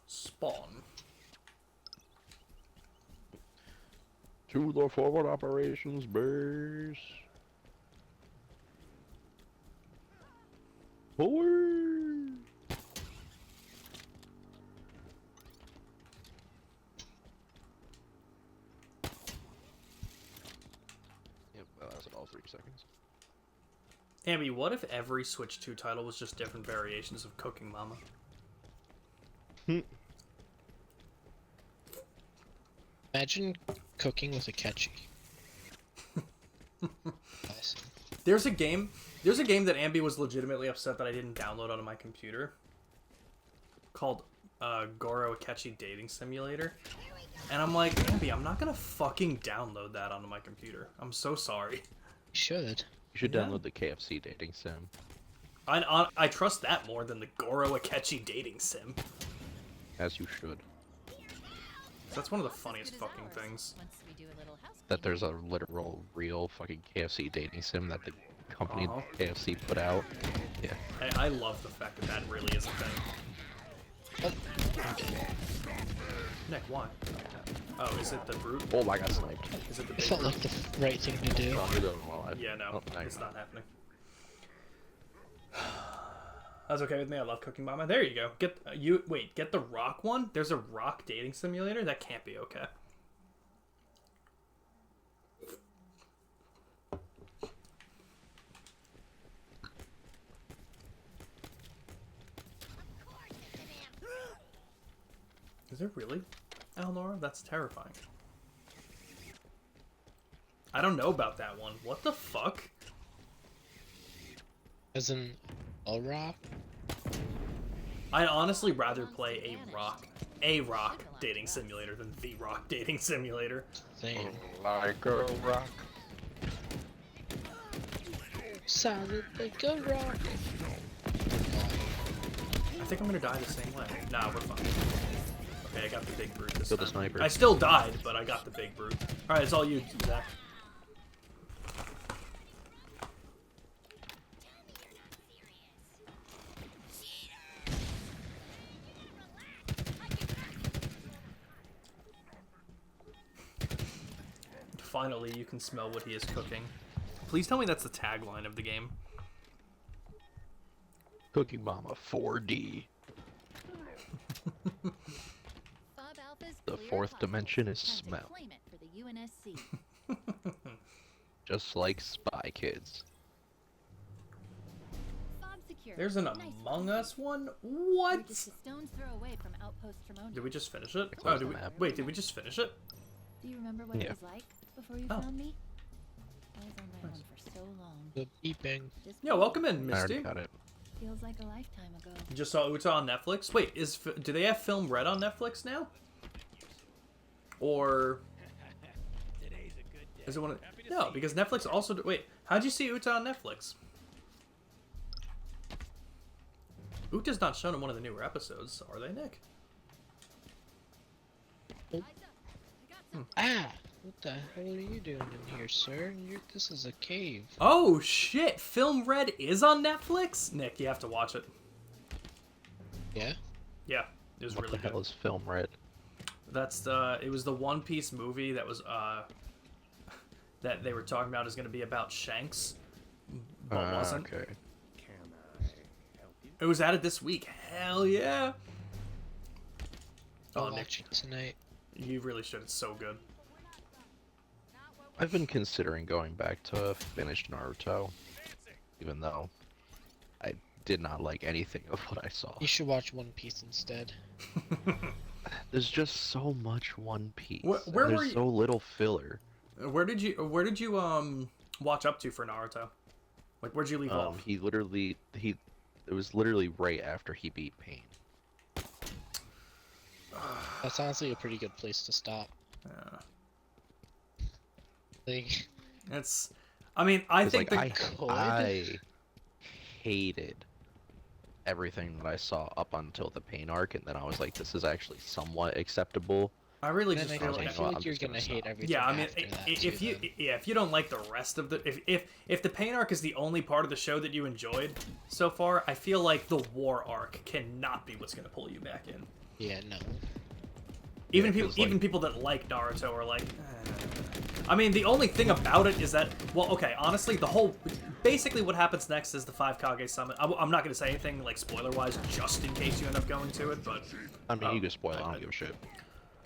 Spawn. To the forward operations base. Forward. Yep, that lasted all 3 seconds. Ambi, what if every Switch 2 title was just different variations of Cooking Mama? Imagine cooking with a catchy. Awesome. There's a game that Ambi was legitimately upset that I didn't download onto my computer called Goro Akechi Dating Simulator. And I'm like, Ambi, I'm not gonna fucking download that onto my computer. I'm so sorry. You should. You should Yeah. download the KFC dating sim. I trust that more than the Goro Akechi Dating Sim. As you should. That's one of the Looks as funniest good as fucking ours, things. Once we do a little house That cleaning. there's a literal, real fucking KFC dating sim that the company Uh-huh. KFC put out. Yeah. I love the fact that that really is a thing. Nick, why? Oh, is it the brute? Oh, I got sniped. Is it the It big felt brute? like the right thing to do. Oh, you're doing well. Yeah, no, Oh, no, it's you're not happening. That's okay with me. I love Cooking Mama. There you go. Get get the Rock one. There's a Rock dating simulator. That can't be okay. Is it really, Elnora? That's terrifying. I don't know about that one. What the fuck? As in, a rock? I'd honestly rather play a rock dating simulator than the Rock dating simulator. Same. Like a rock. Solid like a rock. I think I'm gonna die the same way. Nah, we're fine. Okay, I got the big brute this Kill the time. sniper. I still died, but I got the big brute. Alright, it's all you, Zach. Finally, you can smell what he is cooking. Please tell me that's the tagline of the game. Cooking Mama 4D. Fob Alpha's The clear fourth hot dimension is has to smell. claim it for the UNSC. Just like Spy Kids. Fob secure. There's an Nice Among one. Us one? We're What? just a stone's throw away from Outpost Tremonti. Did we just finish it? close Oh, did the we? map. Wait, did we just finish it? Do you remember what Yeah. it was like before you Oh. found me? I was on my Nice. own for so long. The beeping. Just Yeah, welcome in, I Misty. already got it. feels like a lifetime ago. You just saw Uta on Netflix. Wait, do they have Film Red on Netflix now? Or Today's a good day. is it one of? Happy to No, see because Netflix also. Wait, how'd you see Uta on Netflix? Uta's not shown in one of the newer episodes, are they, Nick? Ah! What the hell are you doing in here, sir? This is a cave. Oh shit! Film Red is on Netflix. Nick, you have to watch it. Yeah? Yeah, it was What really the hell good. is Film Red? That's the. It was the One Piece movie that was that they were talking about is going to be about Shanks, but wasn't. Okay. Can I help you? It was added this week. Hell yeah! I'll Oh, Nick, watch it tonight. you really should. It's so good. I've been considering going back to finish Naruto, even though I did not like anything of what I saw. You should watch One Piece instead. There's just so much One Piece. Where and were there's you- so little filler. Where did you watch up to for Naruto? Like, where'd you leave off? It was literally right after he beat Pain. That's honestly a pretty good place to stop. Like, It's. I mean, I 'Cause, think like, the. I hated everything that I saw up until the Pain arc, and then I was like, this is actually somewhat acceptable. I really then just I, feel was I like. like, feel "No, like I'm you're just gonna gonna hate stop." everything. Yeah, I mean, after that, if too, you then. if you don't like the rest of the if the Pain arc is the only part of the show that you enjoyed so far, I feel like the War arc cannot be what's going to pull you back in. Yeah, no. Even Yeah, people 'cause, like- even people that like Naruto are like. I mean, the only thing about it is that, well, okay, honestly, basically what happens next is the 5 Kage summon. I'm not going to say anything like spoiler wise, just in case you end up going to it, but. I mean, you can spoil it, I don't give a shit.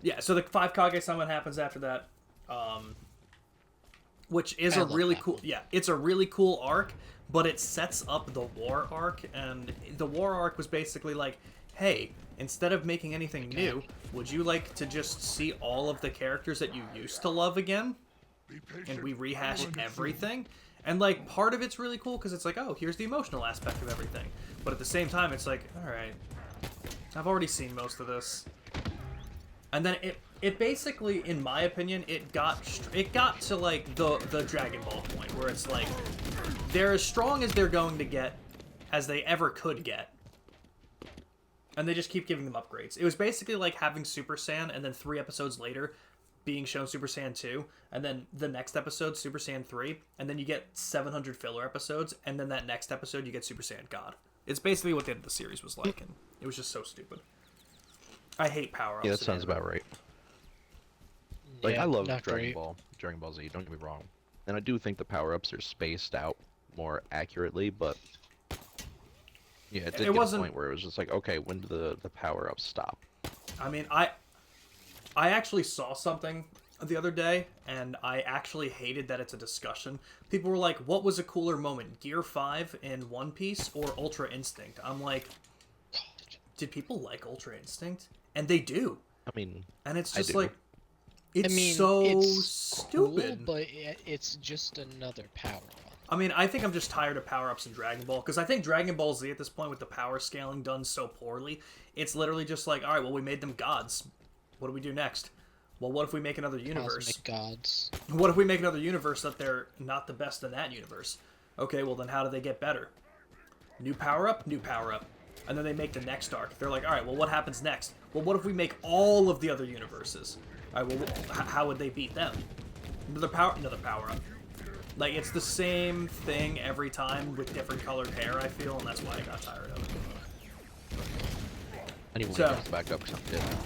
Yeah, so the 5 Kage summon happens after that, which is I a love really that cool. one. Yeah, it's a really cool arc, but it sets up the War arc, and the War arc was basically like, hey, instead of making anything new, would you like to just see all of the characters that you used to love again, and we rehash everything? And like part of it's really cool because it's like, oh, here's the emotional aspect of everything, but at the same time, it's like, all right, I've already seen most of this. And then it basically, in my opinion, it got to like the Dragon Ball point where it's like they're as strong as they're going to get, as they ever could get, and they just keep giving them upgrades. It was basically like having Super Saiyan, and then 3 episodes later, being shown Super Saiyan 2, and then the next episode Super Saiyan 3, and then you get 700 filler episodes, and then that next episode you get Super Saiyan God. It's basically what the end of the series was like, and it was just so stupid. I hate power-ups. Yeah, that in sounds anime. about right. Like, Yeah, I love not Dragon great. Ball Z, don't get me wrong. And I do think the power-ups are spaced out more accurately, but... Yeah, it did It get wasn't- a point where it was just like, okay, when do the power-ups stop? I mean, I actually saw something the other day, and I actually hated that it's a discussion. People were like, what was a cooler moment, Gear 5 in One Piece or Ultra Instinct? I'm like, did people like Ultra Instinct? And they do. I mean, And it's I just do. like, it's I mean, so it's stupid. cool, but it's just another power up. I mean, I think I'm just tired of power-ups in Dragon Ball, because I think Dragon Ball Z at this point, with the power scaling done so poorly, it's literally just like, alright, well, we made them gods. What do we do next? Well, what if we make another universe? Cosmic gods. What if we make another universe that they're not the best in that universe? Okay, well then how do they get better? New power-up? New power-up. And then they make the next arc. They're like, alright, well what happens next? Well, what if we make all of the other universes? Alright, well, how would they beat them? Another power-up. Like, it's the same thing every time with different colored hair, I feel, and that's why I got tired of it. anyone So- comes back up because I'm dead.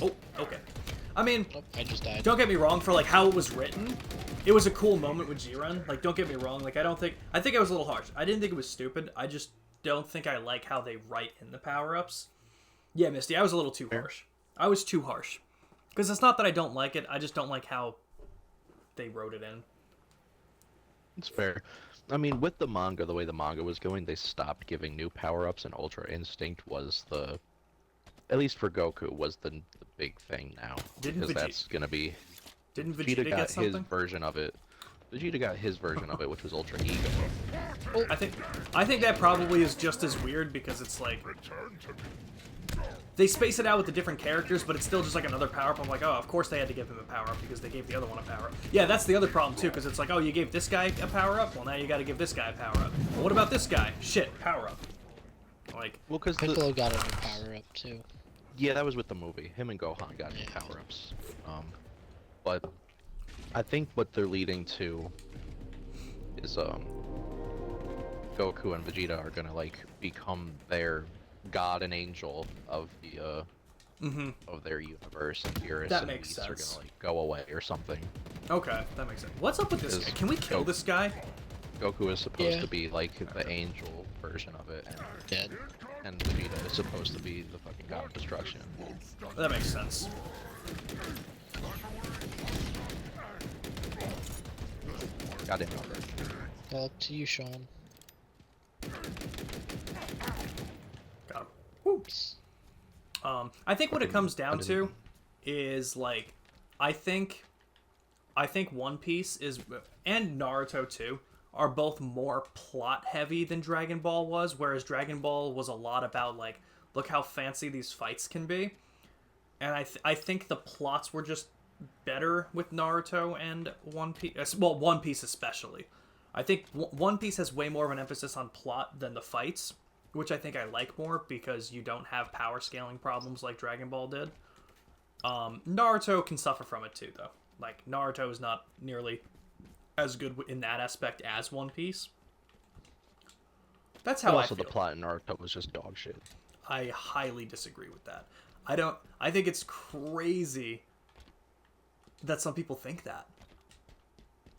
Oh, okay. I mean, Oh, I just died. don't get me wrong, for like how it was written, it was a cool moment with Jiren. Like, don't get me wrong, like I think I was a little harsh. I didn't think it was stupid. I just don't think I like how they write in the power-ups. Yeah, Misty, I was a little too harsh. I was too harsh. Because it's not that I don't like it, I just don't like how they wrote it in. It's fair. I mean, with the manga, the way the manga was going, they stopped giving new power-ups, and Ultra Instinct was the... At least for Goku, was the big thing now. Didn't Because Vegeta- that's gonna be... Didn't Vegeta Vegeta got get his something? version of it. Vegeta got his version of it, which was Ultra Ego. I think that probably is just as weird because it's like they space it out with the different characters, but it's still just like another power-up. I'm like, oh, of course they had to give him a power-up because they gave the other one a power-up. Yeah, that's the other problem too, because it's like, oh, you gave this guy a power-up, well now you got to give this guy a power-up. Well, what about this guy? Shit, power-up. Well, Like, Well, because Piccolo got a new power up too. yeah, that was with the movie. Him and Gohan got new Yeah. power-ups. But I think what they're leading to is Goku and Vegeta are gonna like become their god and angel of the of their universe, and Beerus That and makes Whis are sense. gonna like go away or something. okay, that makes sense. What's up with this Is guy? Can we kill Goku- this guy? Goku is supposed Yeah. to be like the angel version of it, Dead. and Vegeta is supposed to be the fucking god of destruction. That makes sense. God damn it. All up to you, Sean. Got him. Woo. I think what it comes down I to didn't- is like, I think One Piece is, and Naruto too, are both more plot heavy than Dragon Ball was, whereas Dragon Ball was a lot about like, look how fancy these fights can be, and I think the plots were just better with Naruto and One Piece. Well, One Piece especially. I think One Piece has way more of an emphasis on plot than the fights, which I think I like more because you don't have power scaling problems like Dragon Ball did. Naruto can suffer from it too, though. Like, Naruto is not nearly as good in that aspect as One Piece. That's how But I also feel. the plot in Naruto was just dog shit. I highly disagree with that. I think it's crazy that some people think that.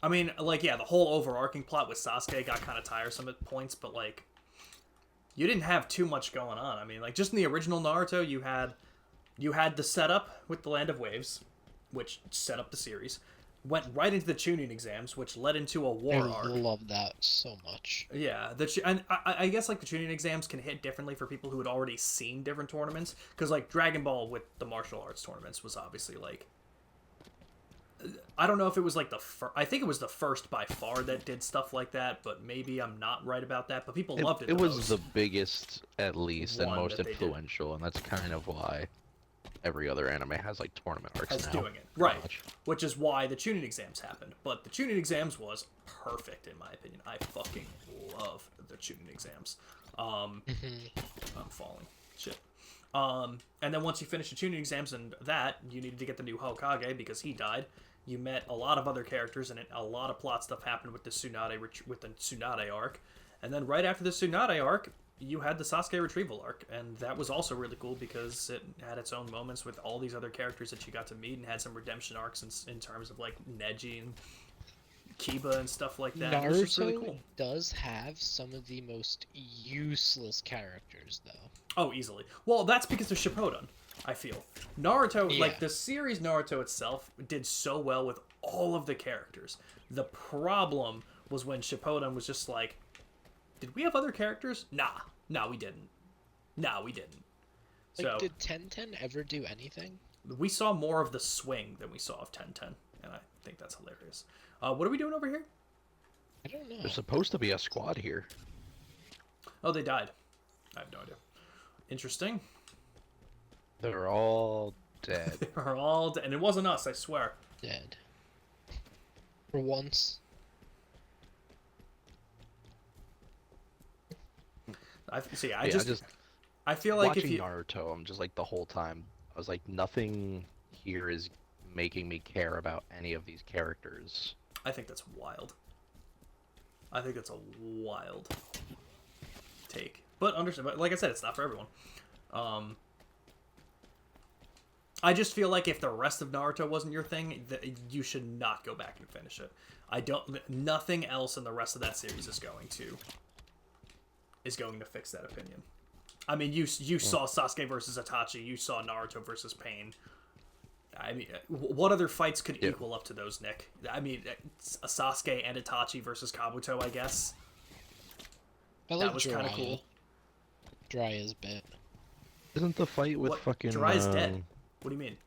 I mean, like, yeah, the whole overarching plot with Sasuke got kind of tiresome at points, but, like, you didn't have too much going on. I mean, like, just in the original Naruto, you had the setup with the Land of Waves, which set up the series, went right into the Chunin exams, which led into a war I arc. love that so much. Yeah, and I guess like the Chunin exams can hit differently for people who had already seen different tournaments, because like Dragon Ball with the martial arts tournaments was obviously like, I don't know if it was like I think it was the first by far that did stuff like that, but maybe I'm not right about that. But people loved it. It the was most. the biggest, at least, and One most that they did. influential, and that's kind of why every other anime has like tournament arcs as now. doing it, pretty right? much. Which is why the Chunin exams happened. But the Chunin exams was perfect in my opinion. I fucking love the Chunin exams. I'm falling. Shit. And then once you finish the Chunin exams and that, you needed to get the new Hokage because he died. You met a lot of other characters and a lot of plot stuff happened with the Tsunade arc. And then right after the Tsunade arc, you had the Sasuke retrieval arc, and that was also really cool because it had its own moments with all these other characters that you got to meet and had some redemption arcs in terms of like Neji and Kiba and stuff like that. It was just really Naruto cool. does have some of the most useless characters, though. Oh, easily. Well, that's because of Shippuden, I feel. Naruto, Yeah. like the series Naruto itself, did so well with all of the characters. The problem was when Shippuden was just like, did we have other characters? Nah, we didn't. Nah, we didn't. Like, So did Tenten ever do anything? we saw more of the swing than we saw of 1010, and I think that's hilarious. What are we doing over here? I don't know. There's supposed to be a squad here. Oh, they died. I have no idea. Interesting. They're all dead. They are all dead. And it wasn't us, I swear. Dead. For once. I I just I feel like if watching you Naruto, I'm just like the whole time. I was like, nothing here is making me care about any of these characters. I think that's wild. I think that's a wild take. But understand, but like I said, it's not for everyone. I just feel like if the rest of Naruto wasn't your thing, you should not go back and finish it. Nothing else in the rest of that series is going to fix that opinion. I mean, you saw Sasuke versus Itachi, you saw Naruto versus Pain. I mean, what other fights could equal up to those, Nick? I mean, a Sasuke and Itachi versus Kabuto, I guess. I like That was kind of Jiraiya. cool. Jiraiya's bit. Isn't the fight with What? fucking Jiraiya's dead. What do you mean?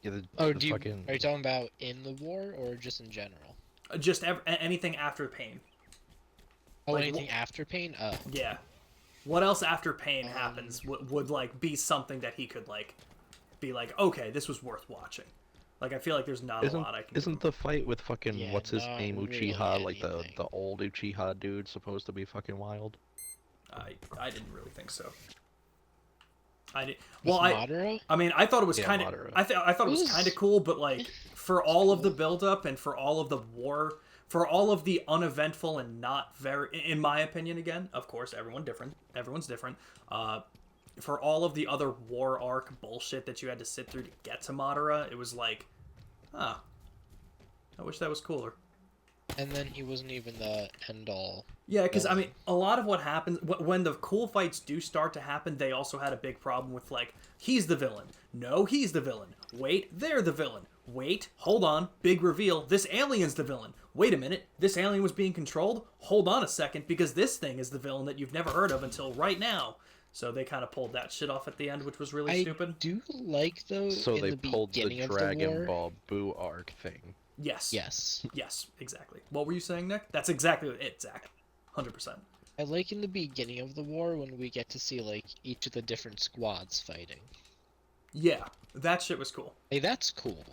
Yeah, Oh, the fucking are you talking about in the war or just in general? Just anything after Pain. Oh, Like, anything after Pain? Oh. Yeah. What else after Pain happens would like be something that he could like be like, okay, this was worth watching. Like I feel like there's not a lot I can. Isn't the fight with fucking Yeah, what's his not name really Uchiha, like anything. the old Uchiha dude, supposed to be fucking wild? I didn't really think so. I did. Well, I Madara? mean, I thought it was Yeah, kind of. Madara. I thought it was Oof. kind of cool, but like for all of the build-up and for all of the war, for all of the uneventful and not very, in my opinion, again, of course, everyone's different. For all of the other war arc bullshit that you had to sit through to get to Madara, it was like, I wish that was cooler. And then he wasn't even the end all. Yeah, because I villain. mean, a lot of what happens when the cool fights do start to happen, they also had a big problem with like, he's the villain. No, he's the villain. Wait, they're the villain. Wait, hold on. Big reveal. This alien's the villain. Wait a minute. This alien was being controlled? Hold on a second, because this thing is the villain that you've never heard of until right now. So they kind of pulled that shit off at the end, which was really I stupid. do like though. So in they the pulled the beginning of the Dragon war, Ball Boo arc thing. Yes. Yes, Yes, exactly. What were you saying, Nick? That's exactly it, Zach. 100%. I like in the beginning of the war when we get to see like each of the different squads fighting. Yeah, that shit was cool. Hey, that's cool.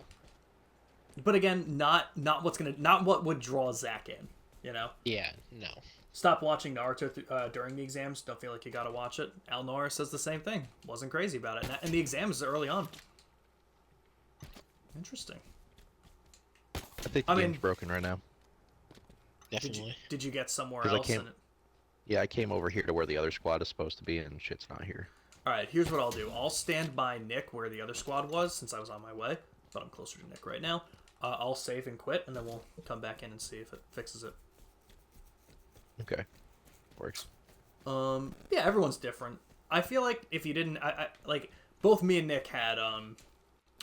But again, not what would draw Zach in, you know? Yeah, no. Stop watching Naruto during the exams. Don't feel like you gotta watch it. Al Nora says the same thing. Wasn't crazy about it. And the exams early on. Interesting. I think the I game's mean- broken right now. Definitely. Did you get somewhere 'Cause I else? can't- Yeah, I came over here to where the other squad is supposed to be, and shit's not here. Alright, here's what I'll do. I'll stand by Nick where the other squad was, since I was on my way. But I'm closer to Nick right now. I'll save and quit, and then we'll come back in and see if it fixes it. Okay. Works. Yeah, everyone's different. I feel like if you didn't, I like both me and Nick had a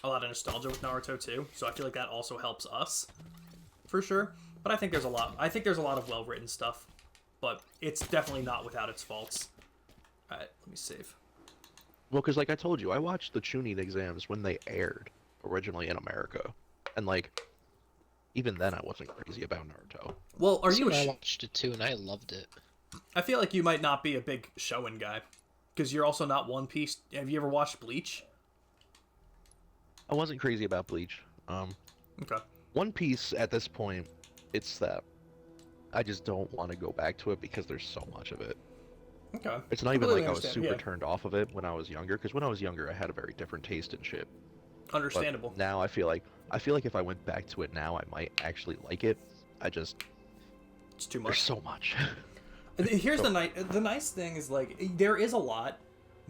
lot of nostalgia with Naruto too, so I feel like that also helps us for sure. But I think there's a lot. I think there's a lot of well-written stuff, but it's definitely not without its faults. All right, let me save. Well, because like I told you, I watched the Chunin exams when they aired originally in America, and like even then I wasn't crazy about Naruto. Well, are you? I watched it too, and I loved it. I feel like you might not be a big Shonen guy, because you're also not One Piece. Have you ever watched Bleach? I wasn't crazy about Bleach. Okay. One Piece at this point, it's that I just don't want to go back to it because there's so much of it. Okay. It's not even Completely like I was understand, super yeah. turned off of it when I was younger, because when I was younger I had a very different taste in shit. But Understandable. now I feel like if I went back to it now, I might actually like it. It's too There's much. so much. Here's the nice thing is like there is a lot,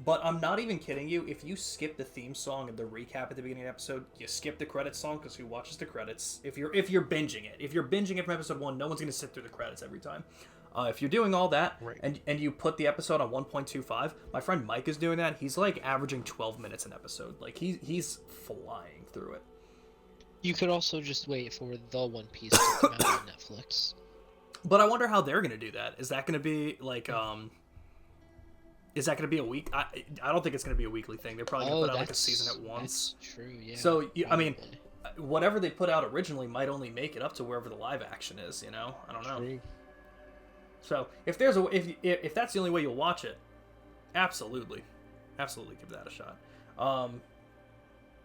but I'm not even kidding you. If you skip the theme song and the recap at the beginning of the episode, you skip the credits song because who watches the credits? If you're binging it from episode 1, no one's gonna sit through the credits every time. If you're doing all that Right. and you put the episode on 1.25, my friend Mike is doing that. He's like averaging 12 minutes an episode. Like he's flying through it. You could also just wait for the One Piece to come out on Netflix. But I wonder how they're gonna do that. Is that gonna be like Is that gonna be a week? I don't think it's gonna be a weekly thing. They're probably gonna put out like a season at once. That's true, yeah. So I mean, probably. whatever they put out originally might only make it up to wherever the live action is. You know, I don't know. True. So if that's the only way you'll watch it, absolutely give that a shot.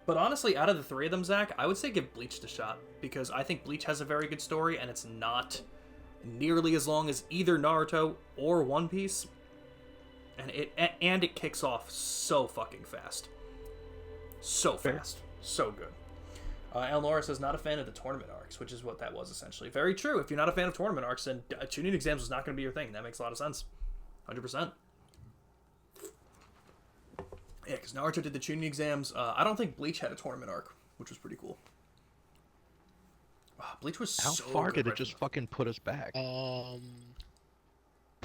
But honestly, out of the three of them, Zach, I would say give Bleach a shot because I think Bleach has a very good story and it's not nearly as long as either Naruto or One Piece, and it kicks off so fucking fast, so fast, so good. El Nora says not a fan of the tournament arcs, which is what that was essentially. Very true. If you're not a fan of tournament arcs, then tuning exams is not going to be your thing. That makes a lot of sense. 100%. Yeah, because Naruto did the tuning exams. I don't think Bleach had a tournament arc, which was pretty cool. Bleach was How so far good did it right just from the- fucking put us back? Um,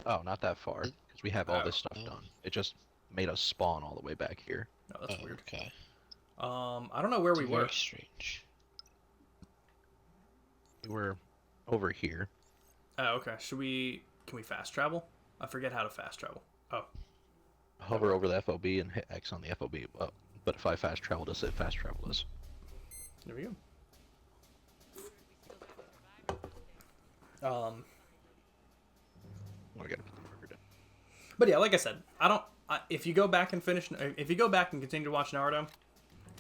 Oh, not that far, because we have all this stuff Oh. done. It just made us spawn all the way back here. No, that's weird. Okay. I don't know where we It's were. very strange. We were over here. Oh, okay. Can we fast travel? I forget how to fast travel. Oh, Hover over the FOB and hit X on the FOB. But if I fast travel us, it fast travel us. there we go. I gotta put the marker down. But yeah, like I said, if you go back and continue to watch Naruto,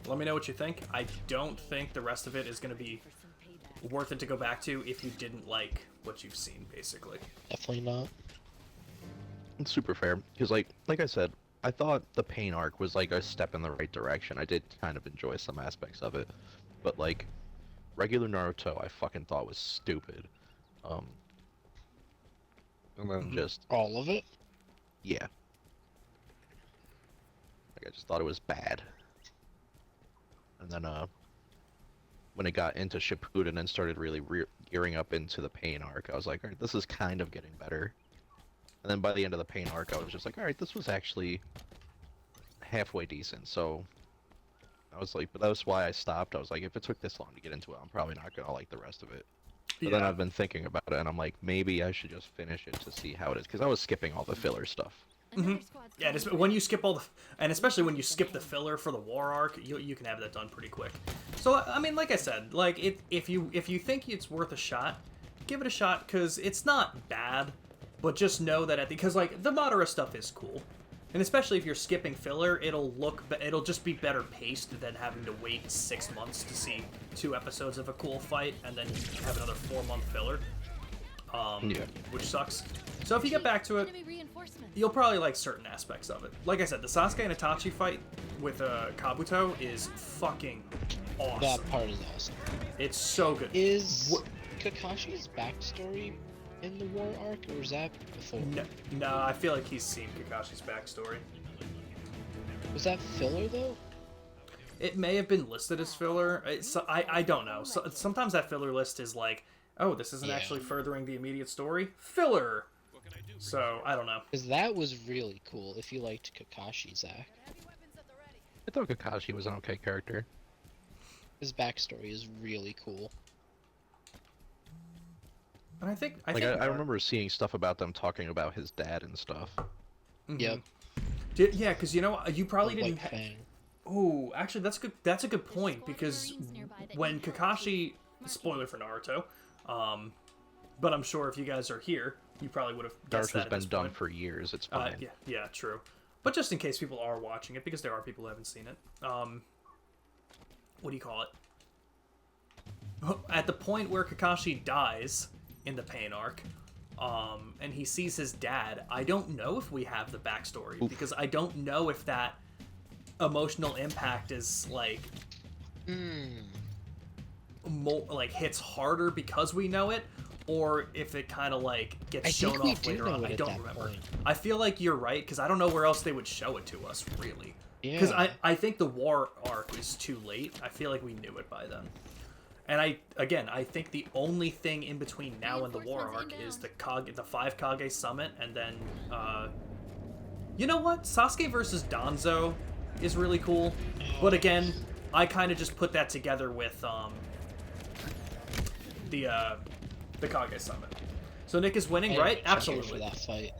let me know what you think. I don't think the rest of it is going to be For some payback. worth it to go back to if you didn't like what you've seen, basically. Definitely not. It's super fair because, like I said, I thought the Pain arc was like a step in the right direction. I did kind of enjoy some aspects of it, but like regular Naruto, I fucking thought was stupid. Um, and then just All of it? yeah, like I just thought it was bad. And then when it got into Shippuden and started really gearing up into the Pain arc, I was like, alright, this is kind of getting better. And then by the end of the Pain arc, I was just like, alright, this was actually halfway decent. So I was like, but that's why I stopped. I was like, if it took this long to get into it, I'm probably not gonna like the rest of it. But then I've been thinking about it, and I'm like, maybe I should just finish it to see how it is, because I was skipping all the filler stuff. Another squad's Yeah, and coming when in. you skip all the, and especially when you skip the filler for the war arc, you can have that done pretty quick. So I mean, like I said, like if you think it's worth a shot, give it a shot because it's not bad, but just know that because like the Madara stuff is cool, and especially if you're skipping filler, it'll just be better paced than having to wait 6 months to see 2 episodes of a cool fight and then have another 4-month filler. Yeah. Which sucks. So if you get back to it, Enemy reinforcements. you'll probably like certain aspects of it. Like I said, the Sasuke and Itachi fight with Kabuto is fucking awesome. That part is awesome. It's so good. Is What- Kakashi's backstory in the war arc, or is that before? No, I feel like he's seen Kakashi's backstory. Was that filler though? It may have been listed as filler. I don't know. So, sometimes that filler list is like, oh, this isn't Yeah. actually furthering the immediate story. Filler. So I don't know. Because that was really cool. If you liked Kakashi, Zach, I thought Kakashi was an okay character. his backstory is really cool. And I think I remember seeing stuff about them talking about his dad and stuff. Mhm. Yep. Yeah, because you know you probably Like didn't. Fang. Oh, actually, that's good. That's a good point because Marines nearby that when need help. Kakashi, spoiler for Naruto, but I'm sure if you guys are here, you probably would have guessed that Naruto's at been this done point. for years. It's fine. Yeah, true. But just in case people are watching it, because there are people who haven't seen it, what do you call it? At the point where Kakashi dies in the Pain arc, and he sees his dad, I don't know if we have the backstory because I don't know if that emotional impact is like more like hits harder because we know it, or if it kind of like gets I shown think we off do later know on. it I at don't that remember. point. I feel like you're right because I don't know where else they would show it to us really. Because Yeah. I think the war arc is too late. I feel like we knew it by then. And I think the only thing in between now and the war arc is the 5 Kage summit, and then you know what? Sasuke versus Danzo is really cool. But again, I kind of just put that together with the Kage summit. So Nick is winning, I right? didn't care Absolutely. For that fight.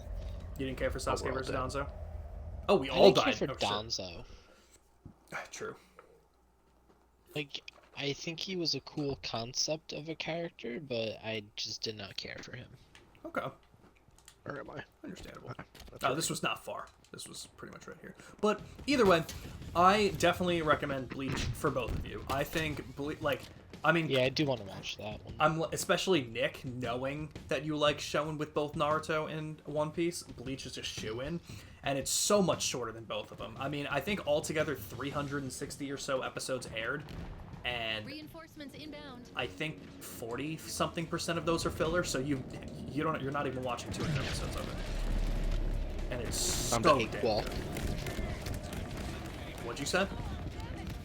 You didn't care for Sasuke we're all versus dead. Danzo? Oh, we I all didn't care died. for Oh, shit. Danzo. True. Like, I think he was a cool concept of a character, but I just did not care for him. Okay. Where am I? Understandable. That's This was not far. This was pretty much right here. But either way, I definitely recommend Bleach for both of you. I think Yeah, I do want to watch that one. I'm especially Nick, knowing that you like showing with both Naruto and One Piece. Bleach is just shoo-in, and it's so much shorter than both of them. I mean, I think altogether 360 or so episodes aired, and Reinforcements inbound. I think 40-something% of those are filler. So you're not even watching 200 episodes of it, and it's so damn Cakewalk. good. What'd you say?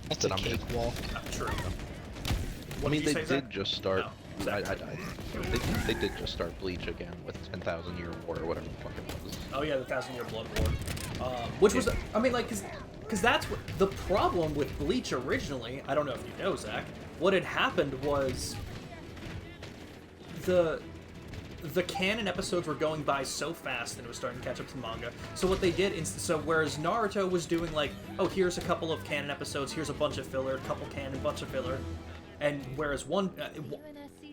That's a Then I'm good. cakewalk. True. I What mean, did you they say, did Zach? just start. No, Zach. I died. They did just start Bleach again with 10,000 Year War or whatever the fuck it was. Oh yeah, the 1,000-Year Blood War, which was, I mean, like, because that's what the problem with Bleach originally. I don't know if you know, Zach. What had happened was the canon episodes were going by so fast and it was starting to catch up to the manga. So what they did, whereas Naruto was doing like, oh, here's a couple of canon episodes, here's a bunch of filler, a couple canon, bunch of filler, and whereas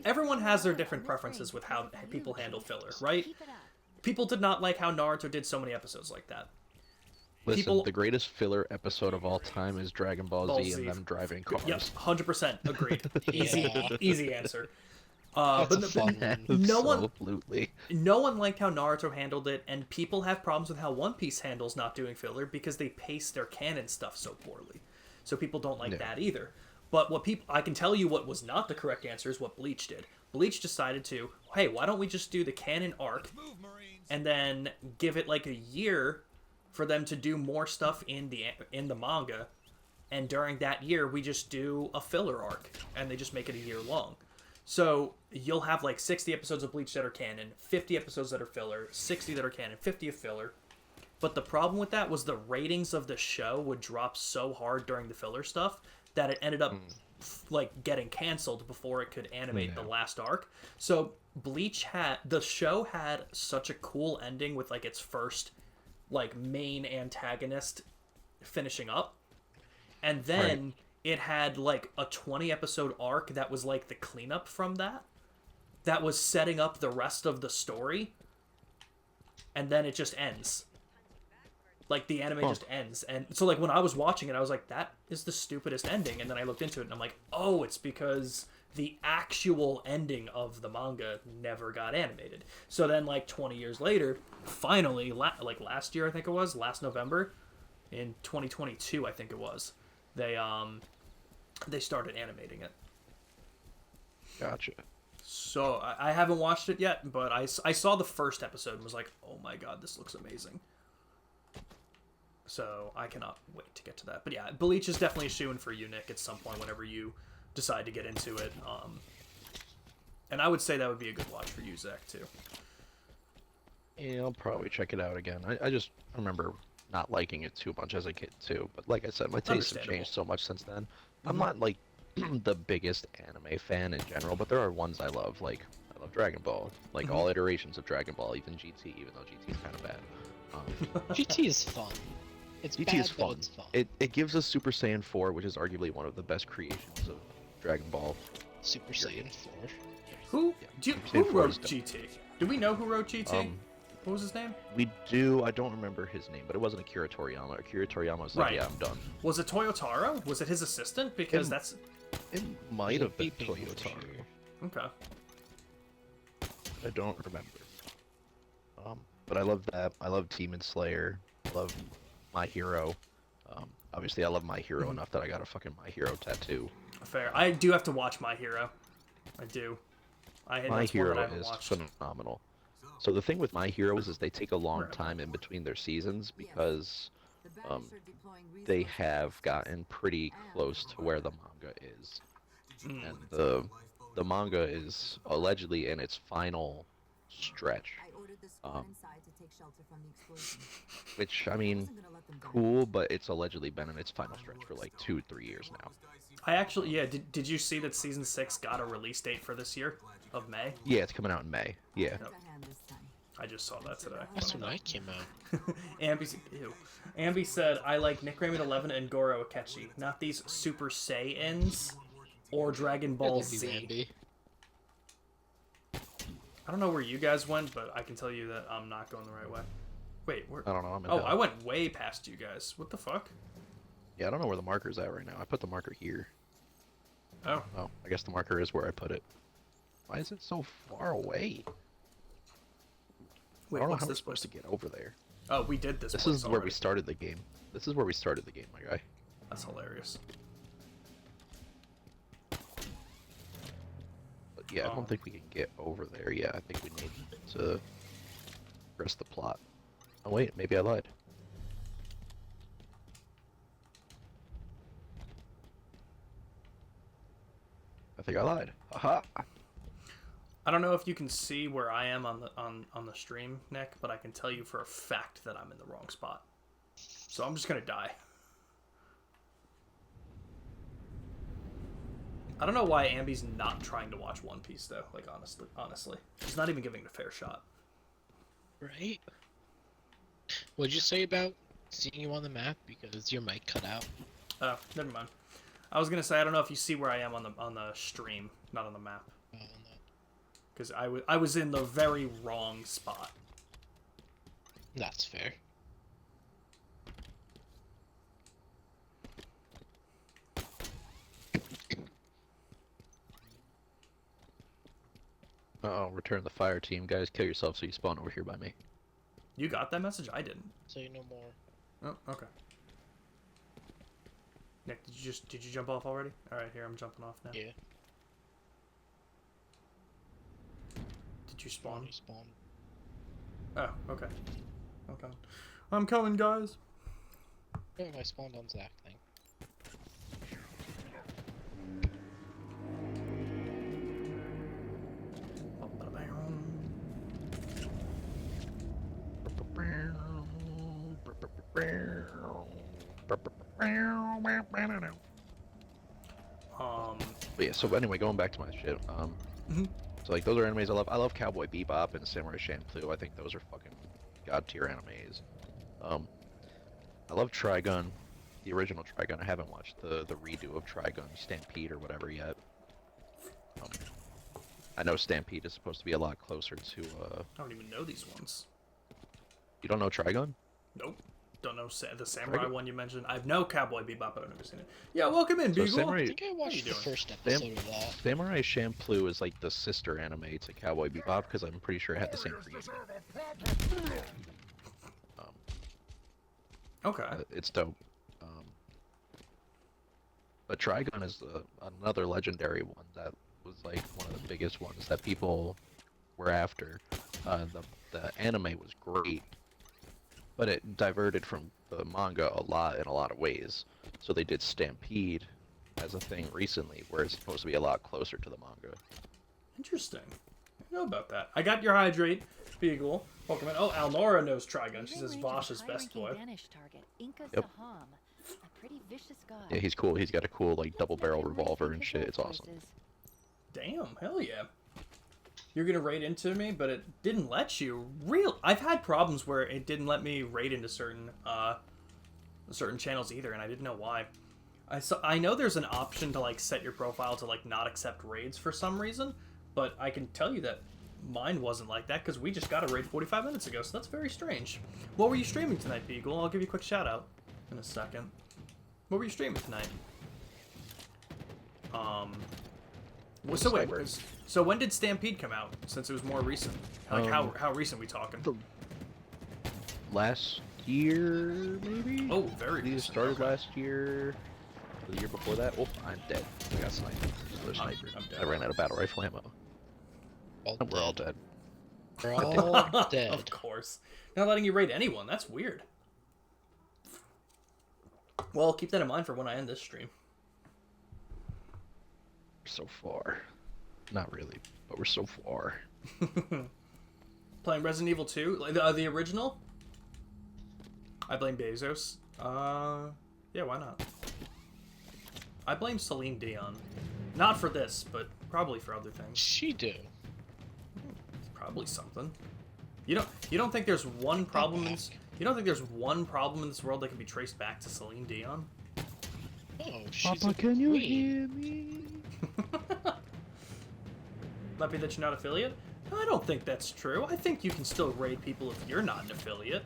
everyone has their different preferences with how people handle filler, right? Keep it up. People did not like how Naruto did so many episodes like that. Listen, People- the greatest filler episode of all time is Dragon Ball Ball Z Z. and them driving cars. Yep, 100% agreed. Easy, Yeah. easy answer. That's but a no, fun one. no one- Absolutely. no one liked how Naruto handled it, and people have problems with how One Piece handles not doing filler because they pace their canon stuff so poorly. So people don't like Yeah. that either. But I can tell you what was not the correct answer is what Bleach did. Bleach decided to, hey, why don't we just do the canon arc and then give it like a year for them to do more stuff in the manga, and during that year we just do a filler arc and they just make it a year long. So you'll have like 60 episodes of Bleach that are canon, 50 episodes that are filler, 60 that are canon, 50 of filler. But the problem with that was the ratings of the show would drop so hard during the filler stuff that it ended up like getting canceled before it could animate the last arc. So the show had such a cool ending with like its first like main antagonist finishing up. And then it had like a 20 episode arc that was like the cleanup from that was setting up the rest of the story, and then it just ends. Like the anime just ends. And so like when I was watching it, I was like, that is the stupidest ending. And then I looked into it and I'm like, oh, it's because the actual ending of the manga never got animated. So then like 20 years later, finally, like last year I think it was, last November in 2022 I think it was, they started animating it. Gotcha. So I haven't watched it yet, but I saw the first episode and was like, oh my god, this looks amazing. So I cannot wait to get to that. But yeah, Bleach is definitely a shoo-in for you, Nick, at some point whenever you decide to get into it. And I would say that would be a good watch for you, Zach, too. Yeah, I'll probably check it out again. I just remember not liking it too much as a kid too. But like I said, my tastes have changed so much since then. I'm not like the biggest anime fan in general, but there are ones I love. Like I love Dragon Ball, like all iterations of Dragon Ball, even GT, even though GT is kind of bad. GT is fun. It's GT bad, is but fun. it's fun. It gives us Super Saiyan 4, which is arguably one of the best creations of Dragon Ball. Super Saiyan 4. Who Saiyan 4 wrote is dope. GT? Do we know who wrote GT? What was his name? We do. I don't remember his name, but it wasn't Akira Toriyama. Akira Toriyama was like, Right. yeah, I'm done. Was it Toyotaro? Was it his assistant? Because It- It might have been Beeping over Toyotaro. here. okay. I don't remember. But I love that. I love Demon Slayer. I love My Hero. Obviously, I love My Hero enough that I got a fucking My Hero tattoo. Fair. I do have to watch My Hero. I do. My that's one that Hero I haven't is watched. phenomenal. So the thing with My Heroes is they take a long Right. time in between their seasons because they have gotten pretty close to where the manga is, and the manga is allegedly in its final stretch. Which I mean, cool, but it's allegedly been in its final stretch for like 2-3 years now. I actually, yeah. Did you see that season 6 got a release date for this year of May? Yeah, it's coming out in May. Yeah. I just saw that today. That's when I came out. Ambi said, I like Nick Raymond 11 and Goro Akechi, not these Super Saiyans or Dragon I Ball love you, Z. Andy. I don't know where you guys went, but I can tell you that I'm not going the right way. Wait, where? I don't know. I'm in Oh, hell. I went way past you guys. What the fuck? Yeah, I don't know where the marker's at right now. I put the marker here. Oh, Oh, I guess the marker is where I put it. Why is it so far away? wait, I don't know what's how we're this supposed place? to get over there. Oh, we did this. This once is where we already. started the game. This is where we started the game, my guy. That's hilarious. But yeah, I Oh. don't think we can get over there yet. I think we need to press the plot. Oh wait, maybe I lied. I think I lied. Aha! I don't know if you can see where I am on the stream, Nick, but I can tell you for a fact that I'm in the wrong spot. So I'm just gonna die. I don't know why Ambi's not trying to watch One Piece though. Like honestly, she's not even giving it a fair shot. Right? What'd you say about seeing you on the map because your mic cut out? Oh, never mind. I was gonna say I don't know if you see where I am on the stream, not on the map, Oh, no. because I was in the very wrong spot. That's fair. Uh-oh, return the fire team. Guys, kill yourself so you spawn over here by me. You got that message? I didn't. So you know more. Oh, okay. Nick, did you jump off already? All right, here I'm jumping off now. Yeah. Did you spawn? You spawned. Oh, okay. I'm coming, guys. Yeah, I spawned on Zach thing. But yeah, so anyway, going back to my shit. Mhm. So like those are animes I love. I love Cowboy Bebop and Samurai Champloo. I think those are fucking god tier animes. I love Trigun, the original Trigun. I haven't watched the redo of Trigun Stampede or whatever yet. I know Stampede is supposed to be a lot closer to. I don't even know these ones. You don't know Trigun? Nope. Don't know the samurai Trigun? one you mentioned. I've no Cowboy Bebop, but I've never seen it. Yeah, welcome in, So Beagle. Samurai- I think I watched the doing? first episode of that. Samurai Champloo is like the sister anime to Cowboy Bebop because I'm pretty sure it had the same creator. Okay. It's dope. But Trigun is another legendary one that was like one of the biggest ones that people were after. The anime was great, but it diverted from the manga a lot in a lot of ways. So they did Stampede as a thing recently, where it's supposed to be a lot closer to the manga. Interesting. I know about that. I got your hydrate, Beagle. Welcome in. Oh, Alnora knows Trigun. She says Vosh's best boy. Danish target, Inca Yep. Saham, a pretty vicious god. Yeah, he's cool. He's got a cool like double barrel revolver and shit. It's awesome. Damn, hell yeah. You're gonna raid into me, but it didn't let you. I've had problems where it didn't let me raid into certain channels either, and I didn't know why. I know there's an option to like set your profile to like not accept raids for some reason, but I can tell you that mine wasn't like that because we just got a raid 45 minutes ago, so that's very strange. What were you streaming tonight, Beagle? I'll give you a quick shout out in a second. What were you streaming tonight? So wait, so when did Stampede come out? Since it was more recent, like how recent we talking? Last year, maybe? Oh, very I think it recent. started Okay. last year. The year before that. Oh, I'm dead. I got sniped. Another sniper. I'm dead. I ran out of battle rifle ammo. We're all dead. We're all dead. Of course. Not letting you raid anyone. That's weird. Well, keep that in mind for when I end this stream. So far. Not really, but we're so far. Playing Resident Evil 2, like the original. I blame Bezos. Yeah, why not? I blame Celine Dion. Not for this, but probably for other things. She do. Probably something. You don't think there's one problem in this? You don't think there's one problem in this world that can be traced back to Celine Dion? Oh, she's a queen. me? Might be that you're not affiliate? I don't think that's true. I think you can still raid people if you're not an affiliate.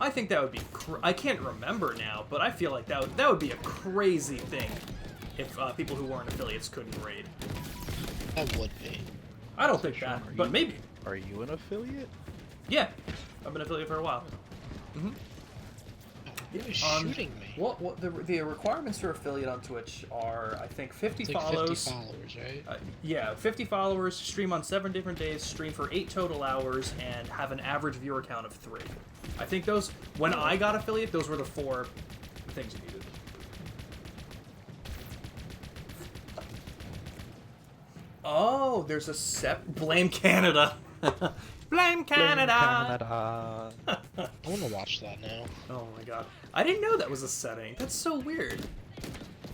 I think that would be. I can't remember now, but I feel like that would be a crazy thing if people who weren't affiliates couldn't raid. That would be. I don't think Sean, that, are but you- maybe. Are you an affiliate? Yeah, I've been affiliate for a while. He was On- shooting me. What the requirements for affiliate on Twitch are, I think, 50 It's like follows. 50 followers, right? Yeah, 50 followers, stream on 7 different days, stream for 8 total hours, and have an average viewer count of 3. I think those, when I got affiliate, those were the 4 things you needed. Oh, there's a Blame Canada. Blame Canada. I want to watch that now. Oh my god. I didn't know that was a setting. That's so weird.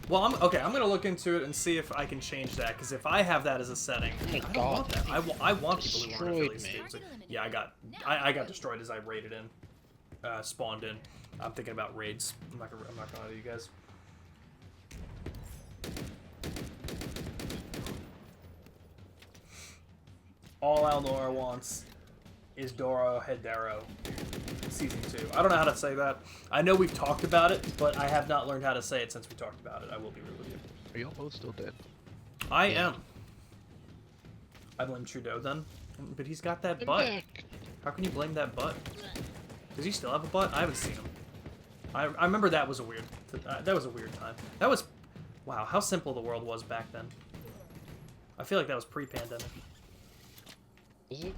Well, I'm gonna look into it and see if I can change that, because if I have that as a setting, Oh my I don't God, want that. I want people who destroyed aren't affiliates me. to. Yeah, I got destroyed as I raided in, spawned in. I'm thinking about raids. I'm not gonna lie to you guys. All Alnora wants is Doro Hedero Season 2. I don't know how to say that. I know we've talked about it, but I have not learned how to say it since we talked about it. I will be real with you. Are y'all both still dead? I am. I blame Trudeau then, but he's got that I'm butt. back. How can you blame that butt? Does he still have a butt? I haven't seen him. I remember that was a weird time. That was, wow, how simple the world was back then. I feel like that was pre-pandemic. Is it?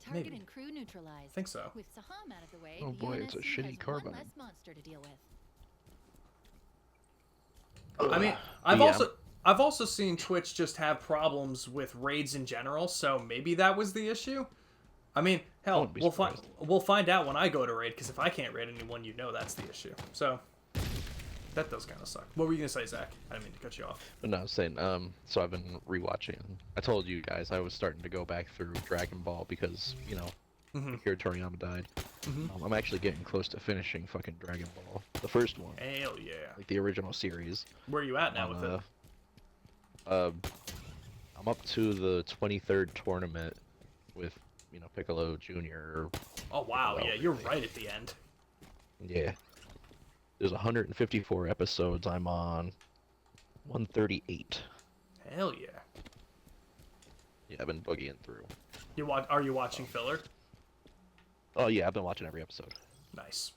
Target Maybe. and crew neutralized. I think so. With Saham out of the way, Oh the boy, it's a UNSC shitty has carbine. one less monster to deal with. I mean, I've also seen Twitch just have problems with raids in general, so maybe that was the issue. I mean, hell, wouldn't be we'll find out when I go to raid, because if I can't raid anyone, you know that's the issue. So that does kind of suck. What were you gonna say, Zach? I didn't mean to cut you off. But no, I was saying, so I've been rewatching. I told you guys I was starting to go back through Dragon Ball because, you know, Akira Toriyama died. I'm actually getting close to finishing fucking Dragon Ball, the first one, Hell yeah. like the original series. Where are you at now with it? I'm up to the 23rd tournament with, you know, Piccolo Jr. Oh wow, well, yeah, you're really. right at the end. Yeah. There's 154 episodes. I'm on 138. Hell yeah. Yeah, I've been boogieing through. Are you watching filler? Oh yeah, I've been watching every episode. Nice.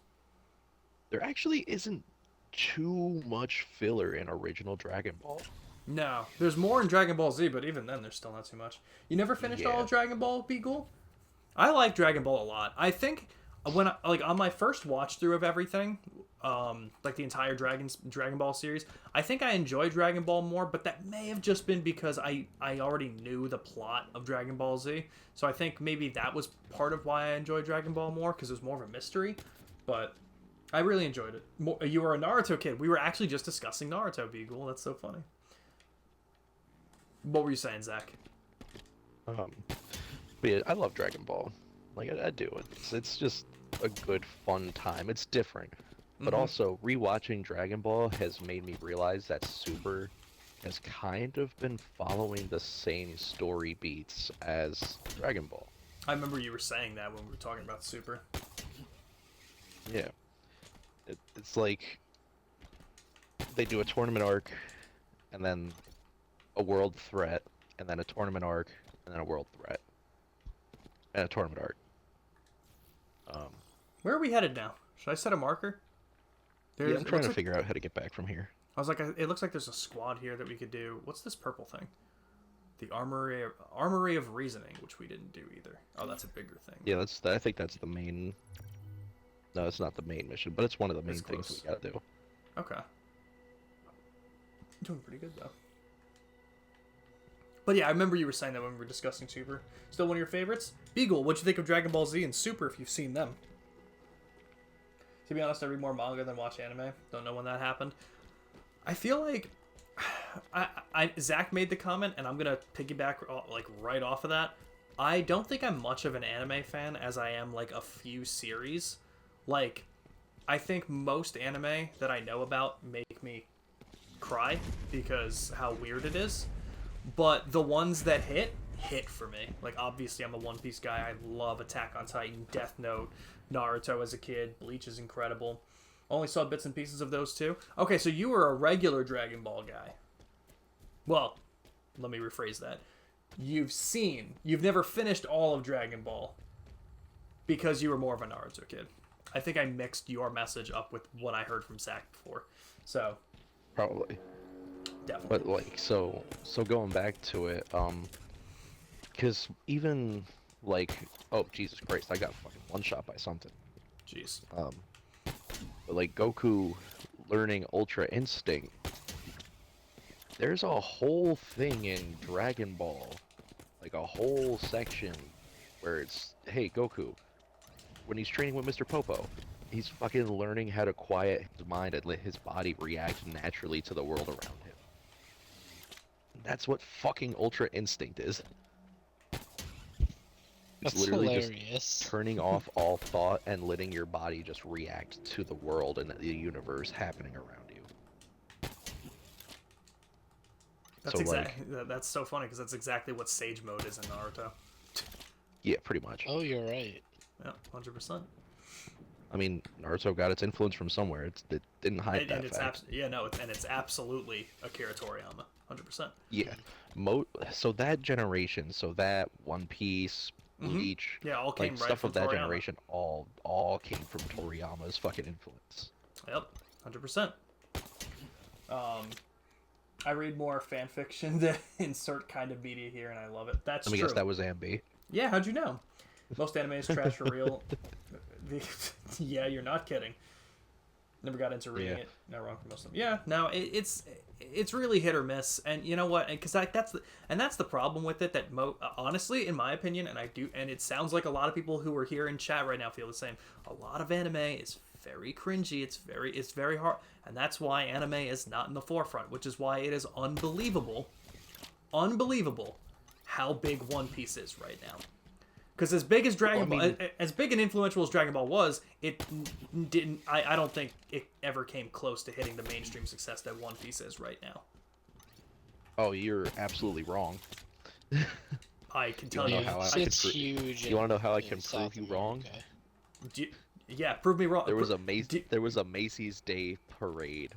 There actually isn't too much filler in original Dragon Ball. No, there's more in Dragon Ball Z, but even then, there's still not too much. You never finished all Yeah. of Dragon Ball, Beagle? I like Dragon Ball a lot. I think when on my first watch through of everything, like the entire Dragon Ball series, I think I enjoyed Dragon Ball more, but that may have just been because I already knew the plot of Dragon Ball Z. So I think maybe that was part of why I enjoyed Dragon Ball more, because it was more of a mystery. But I really enjoyed it. You were a Naruto kid. We were actually just discussing Naruto, Beagle. That's so funny. What were you saying, Zach? But yeah, I love Dragon Ball. Like I do. It's just a good fun time. It's different. But also rewatching Dragon Ball has made me realize that Super has kind of been following the same story beats as Dragon Ball. I remember you were saying that when we were talking about Super. Yeah. It's like they do a tournament arc and then a world threat and then a tournament arc and then a world threat and a tournament arc. Where are we headed now? Should I set a marker? Yeah, I'm trying to figure out how to get back from here. I was like, it looks like there's a squad here that we could do. What's this purple thing? The Armory of Reasoning, which we didn't do either. Oh, that's a bigger thing. Yeah, I think that's the main. No, it's not the main mission, but it's one of the main It's things close. we gotta do. Okay. Doing pretty good, though. But yeah, I remember you were saying that when we were discussing Super. Still one of your favorites? Beagle, what'd you think of Dragon Ball Z and Super if you've seen them? To be honest, I read more manga than watch anime. Don't know when that happened. I feel like Zach made the comment, and I'm gonna piggyback like right off of that. I don't think I'm much of an anime fan as I am like a few series. Like, I think most anime that I know about make me cry because how weird it is. But the ones that hit for me. Like, obviously, I'm a One Piece guy. I love Attack on Titan, Death Note, Naruto as a kid. Bleach is incredible. Only saw bits and pieces of those too. Okay, so you were a regular Dragon Ball guy. Well, let me rephrase that. You've never finished all of Dragon Ball because you were more of a Naruto kid. I think I mixed your message up with what I heard from Zach before. So, Probably. definitely. But like, so going back to it, because even like, oh Jesus Christ, I got fucking one shot by something. Jeez. But like Goku learning Ultra Instinct, there's a whole thing in Dragon Ball, like a whole section where it's, hey Goku, when he's training with Mr. Popo, he's fucking learning how to quiet his mind and let his body react naturally to the world around him. That's what fucking Ultra Instinct is. It's That's literally hilarious. just turning off all thought and letting your body just react to the world and the universe happening around you. That's So, that's so funny because that's exactly what Sage Mode is in Naruto. Yeah, pretty much. Oh, you're right. Yeah, 100%. I mean, Naruto got its influence from somewhere. It didn't hide that And it's fact. it's absolutely Akira Toriyama, 100%. Yeah. So that generation, so that One Piece, Bleach, Yeah, all came like right stuff from of that Toriyama. generation, all came from Toriyama's fucking influence. Yep, 100%. I read more fan fiction to insert kind of media here, and I love it. That's Let me true. guess, that was Ambi. Yeah, how'd you know? Most anime is trash for real. Yeah, you're not kidding. Never got into reading Yeah. it. Not wrong for most of them. Yeah, no, it's really hit or miss, and you know what? And because that's the problem with it. That honestly, in my opinion, and it sounds like a lot of people who are here in chat right now feel the same. A lot of anime is very cringy. It's very hard, and that's why anime is not in the forefront. Which is why it is unbelievable how big One Piece is right now. Because as big as Dragon Ball, as big and influential as Dragon Ball was, it didn't. I don't think it ever came close to hitting the mainstream success that One Piece is right now. Oh, you're absolutely wrong. I can tell know you. how I It's could huge. You want to know how I in can South prove you wrong? America. Yeah, prove me wrong. There was a Macy's Day parade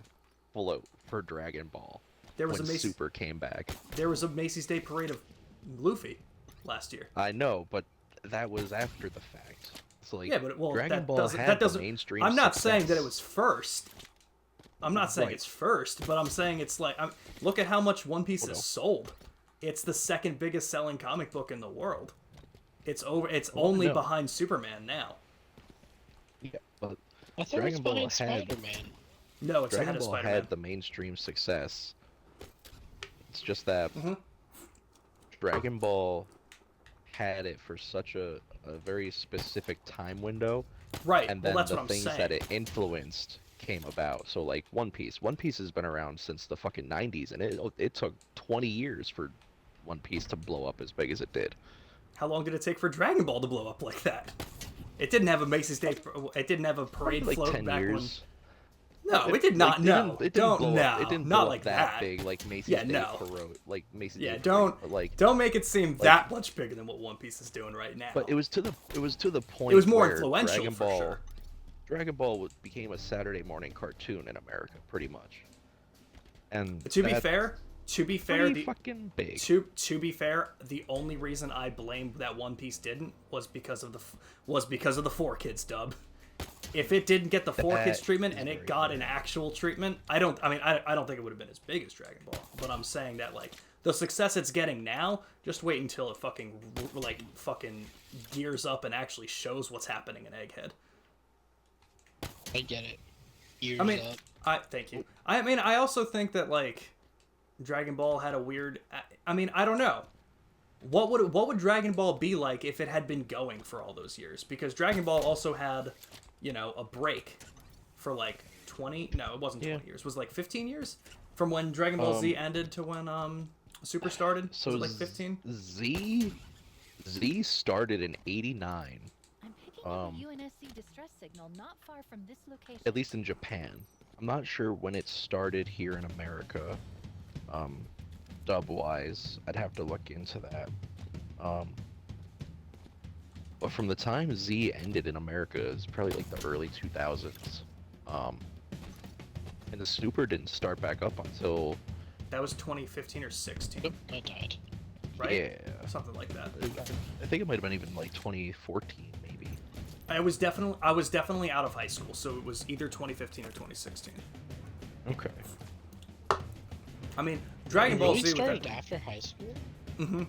float for Dragon Ball There was when a Macy's. Super came back. There was a Macy's Day parade of Luffy last year. I know, but that was after the fact. So like, Yeah, but Dragon that Ball doesn't. had That doesn't. the mainstream. I'm not saying that success. it was first. I'm not saying Right. it's first, but I'm saying it's like. Look at how much One Piece Oh, no. is sold. It's the second biggest selling comic book in the world. It's over. It's Oh, only no. behind Superman now. Yeah, but I thought Dragon it Ball was behind had- Spider-Man. No, it's ahead Dragon of Ball Spider-Man. had the mainstream success. It's just that Dragon Ball had it for such a very specific time window, Right. and Well, then that's the what I'm things saying. that it influenced came about. So like One Piece. One Piece has been around since the fucking 90s, and it took 20 years for One Piece to blow up as big as it did. How long did it take for Dragon Ball to blow up like that? It didn't have a Macy's Day. It didn't have a parade Like float 10 back years. when. No, it did not. Like, No, it didn't don't. blow No, up, it didn't not blow like up that big like Macy's Yeah, Day no. Parade, like Macy's Yeah, Day don't. Parade, but like Don't make it seem that much bigger than what One Piece is doing right now. But it was to the point. It was more where influential Dragon for Ball, sure. Dragon Ball became a Saturday morning cartoon in America, pretty much. And To be that's fair, pretty fucking big. to be fair, the only reason I blamed that One Piece didn't was because of the 4Kids dub. If it didn't get the 4Kids That treatment is and very it got an actual treatment, I don't think it would have been as big as Dragon Ball. But I'm saying that like the success it's getting now, just wait until it fucking gears up and actually shows what's happening in Egghead. I get it. Ears I mean, up. thank you. I mean, I also think that like Dragon Ball had a weird. I mean, I don't know. What would Dragon Ball be like if it had been going for all those years? Because Dragon Ball also had, a break for like 20. No, it wasn't 20 years. It was like 15 years from when Dragon Ball Z ended to when Super started. So was it like 15? Z started in '89, I'm picking up a UNSC distress signal not far from this location. at least in Japan. I'm not sure when it started here in America, dub-wise. I'd have to look into that. But from the time Z ended in America, it's probably like the early 2000s. And the Super didn't start back up until, That was 2015 or 16, Oop, I died. right? yeah, Something like that. I think it might have been even like 2014, maybe. I was definitely out of high school, so it was either 2015 or 2016. Okay. I mean, Dragon It Ball really Z. started after high school?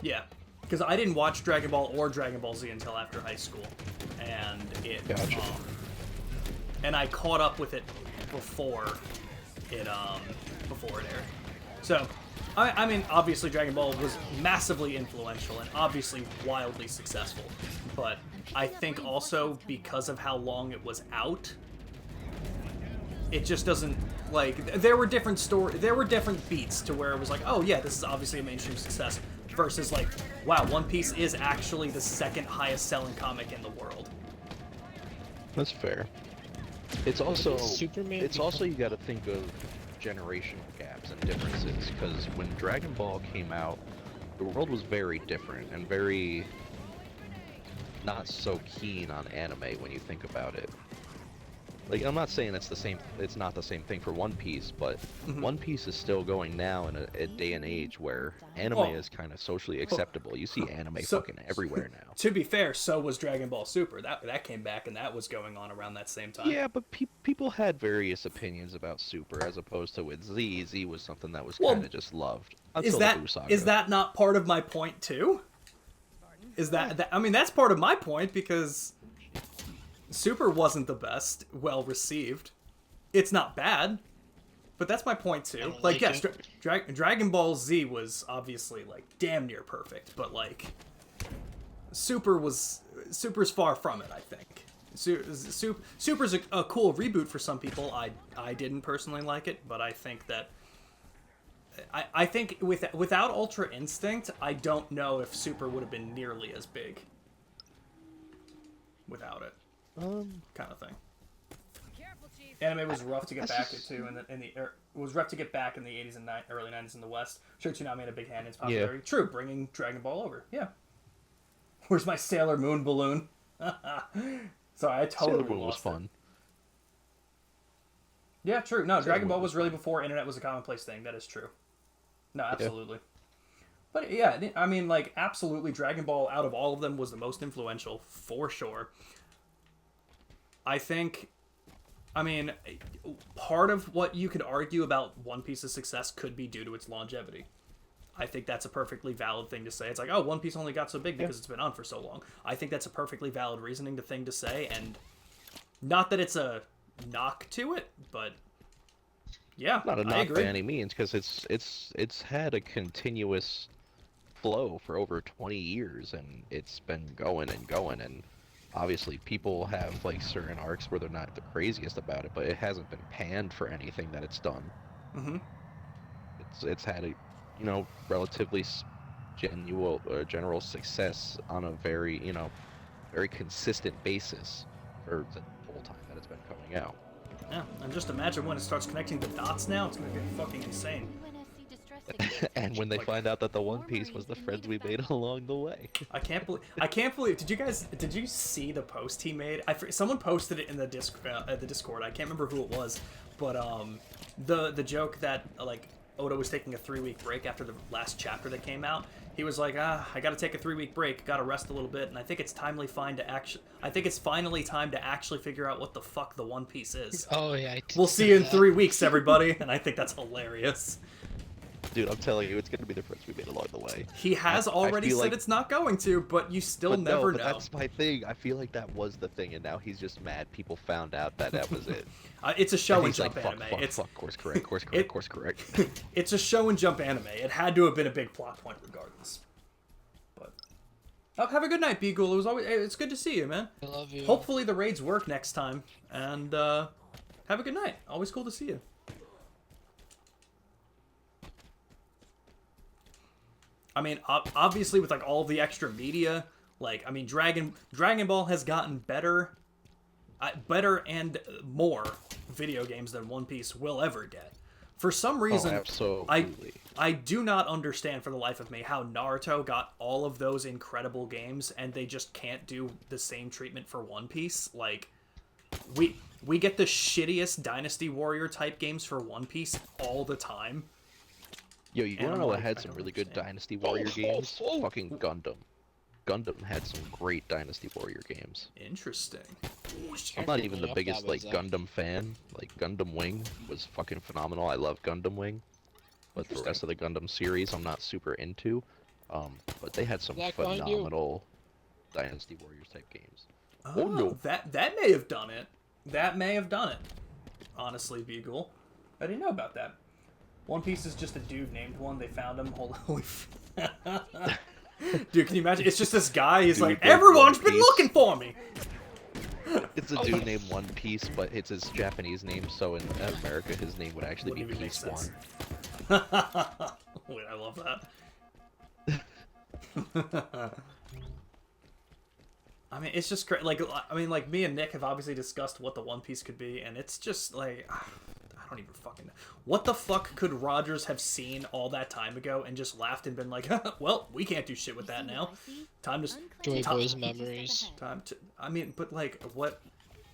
Yeah, because I didn't watch Dragon Ball or Dragon Ball Z until after high school, and Gotcha. and I caught up with it before it aired. So, I mean, obviously Dragon Ball was massively influential and obviously wildly successful, but I think also because of how long it was out, it just doesn't like there were different beats to where it was like, oh yeah, this is obviously a mainstream success versus like, wow, One Piece is actually the second highest selling comic in the world. That's fair. It's also Superman it's also you got to think of generational gaps and differences, because when Dragon Ball came out, the world was very different and very not so keen on anime when you think about it. Like, I'm not saying it's the same. It's not the same thing for One Piece, but Mhm. One Piece is still going now in a day and age where anime Oh. is kind of socially acceptable. You see anime So- fucking everywhere now. To be fair, so was Dragon Ball Super. That came back, and that was going on around that same time. Yeah, but people had various opinions about Super, as opposed to with Z. Z was something that was Well, kind of just loved Is until that the Buu Saga. is that not part of my point too? Is that I mean that's part of my point because Super wasn't the best, well received. It's not bad, but that's my point too. don't Like, like yes, it. Dragon Ball Z was obviously like damn near perfect, but like Super's far from it. I think Super's a cool reboot for some people. I didn't personally like it, but I think that. I think without Ultra Instinct, I don't know if Super would have been nearly as big. Without it, kind of thing. Careful, Chief. Anime was rough to get That's back just- into it was rough to get back in the 80s and early 90s in the West. Sure, Toonami made a big hand in its popularity. True, bringing Dragon Ball over. Yeah. Where's my Sailor Moon balloon? Sorry, I totally Sailor Moon was lost it. fun. Yeah, true. No, Dragon Moon Ball was was really fun. before internet was a commonplace thing. That is true. No, absolutely. But yeah, I mean, like, absolutely, Dragon Ball, out of all of them, was the most influential, for sure. I think, I mean, part of what you could argue about One Piece's success could be due to its longevity. I think that's a perfectly valid thing to say. It's like, oh, One Piece only got so big because it's been on for so long. I think that's a perfectly valid thing to say, and not that it's a knock to it, but yeah, Not a I knock agree. by any means, because it's had a continuous flow for over 20 years, and it's been going and going. And obviously, people have like certain arcs where they're not the craziest about it, but it hasn't been panned for anything that it's done. Mm-hmm. It's had a, relatively general success on a very very consistent basis for the whole time that it's been coming out. Yeah, and just imagine when it starts connecting the dots now, it's gonna get fucking insane. UNSC distress signal. And when they Like- find out that the One Piece was the friends we made along the way. I can't believe. Did you see the post he made? Someone posted it in the Discord. I can't remember who it was, but the joke that like Oda was taking a 3-week break after the last chapter that came out. He was like, I gotta take a 3-week break, gotta rest a little bit, and I think it's finally time to actually figure out what the fuck the One Piece is. Oh yeah. I did We'll see you in that. 3 weeks, everybody, and I think that's hilarious. Dude, I'm telling you, it's gonna be the friends we made along the way. He has I already feel said like- it's not going to, but you still But never but know. that's my thing. I feel like that was the thing, and now he's just mad people found out that was it. It's a show And and he's like, jump fuck, anime. fuck, fuck, course correct, course correct, it- course correct. It's a show and jump anime. It had to have been a big plot point regardless. But have a good night, Beagle. It's good to see you, man. I love you. Hopefully the raids work next time. And have a good night. Always cool to see you. I mean, obviously with like all of the extra media, like I mean, Dragon Ball has gotten better and more video games than One Piece will ever get. For some reason, absolutely. I do not understand for the life of me how Naruto got all of those incredible games and they just can't do the same treatment for One Piece. Like, we get the shittiest Dynasty Warrior type games for One Piece all the time. Yo, you And wanna I'm know what like, had I some don't really good understand. Dynasty Warrior games? oh. Fucking Gundam. Gundam had some great Dynasty Warrior games. Interesting. I'm not even the Off biggest that like was, Gundam fan. Like Gundam Wing was fucking phenomenal. I love Gundam Wing, but the rest of the Gundam series I'm not super into. But they had some Black behind you. phenomenal Dynasty Warriors type games. Oh, no. that may have done it. That may have done it. Honestly, Beagle. I didn't know about that. One Piece is just a dude named one. They found him. Holy Dude, can you imagine? It's just this guy. He's Dude, like, named everyone's One been Piece." looking for me. It's a dude named One Piece, but it's his Japanese name, so in America his name would actually Wouldn't be even make Piece sense. One. Wait, I love that. I mean, it's just great. Like, I mean, like me and Nick have obviously discussed what the One Piece could be, and it's just like, I don't even fucking know. What the fuck could Rogers have seen all that time ago and just laughed and been like, well, we can't do shit with that now. Time to Joy Top- Boy's memories. time to. I mean, but like, what?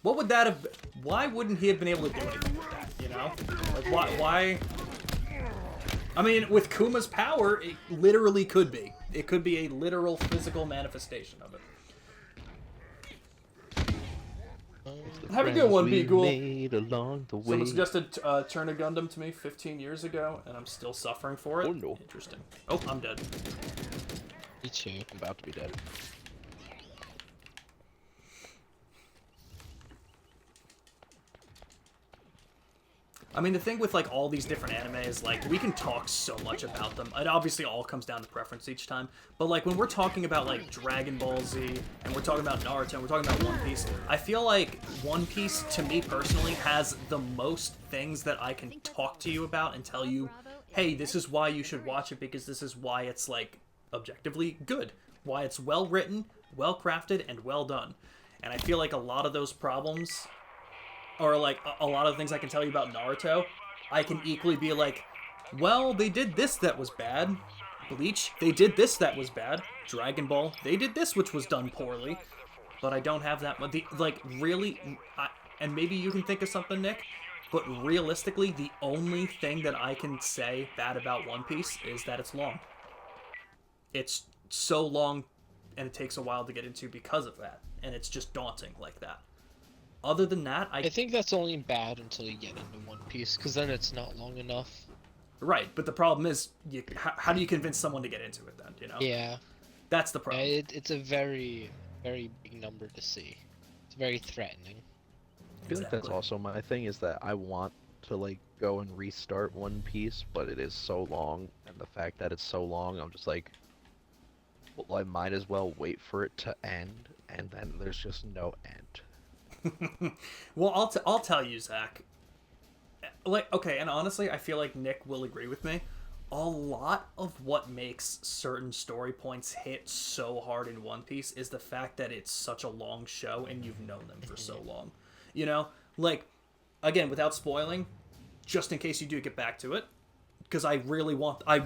What would that have? Why wouldn't he have been able to do anything with that? You know, like why? I mean, with Kuma's power, it literally could be. It could be a literal physical manifestation of it. Have a good one, We Be Ghoul. made along the way. Someone suggested Turn a Gundam to me 15 years ago, and I'm still suffering for it. Oh, no. Interesting. Oh, I'm dead. Me too. I'm about to be dead. I mean, the thing with, like, all these different animes, like, we can talk so much about them. It obviously all comes down to preference each time. But, like, when we're talking about, like, Dragon Ball Z, and we're talking about Naruto, and we're talking about One Piece, I feel like One Piece, to me personally, has the most things that I can talk to you about and tell you, hey, this is why you should watch it, because this is why it's, like, objectively good. Why it's well written, well crafted, and well done. And I feel like a lot of those problems... or like a lot of things I can tell you about Naruto, I can equally be like, well, they did this that was bad. Bleach, they did this that was bad. Dragon Ball, they did this which was done poorly. But I don't have that much. Like, really, and maybe you can think of something, Nick, but realistically, the only thing that I can say bad about One Piece is that it's long. It's so long, and it takes a while to get into because of that. And it's just daunting like that. Other than that, I think that's only bad until you get into One Piece, because then it's not long enough. Right, but the problem is, how do you convince someone to get into it then, you know? Yeah. That's the problem. It's a very, very big number to see. It's very threatening. I feel like that's also my thing, is that I want to, like, go and restart One Piece, but it is so long, and the fact that it's so long, I'm just like, well, I might as well wait for it to end, and then there's just no end. Well, I'll tell you, Zach. Like, okay, and honestly, I feel like Nick will agree with me. A lot of what makes certain story points hit so hard in One Piece is the fact that it's such a long show and you've known them for so long. You know, like, again, without spoiling, just in case you do get back to it, because I really want, I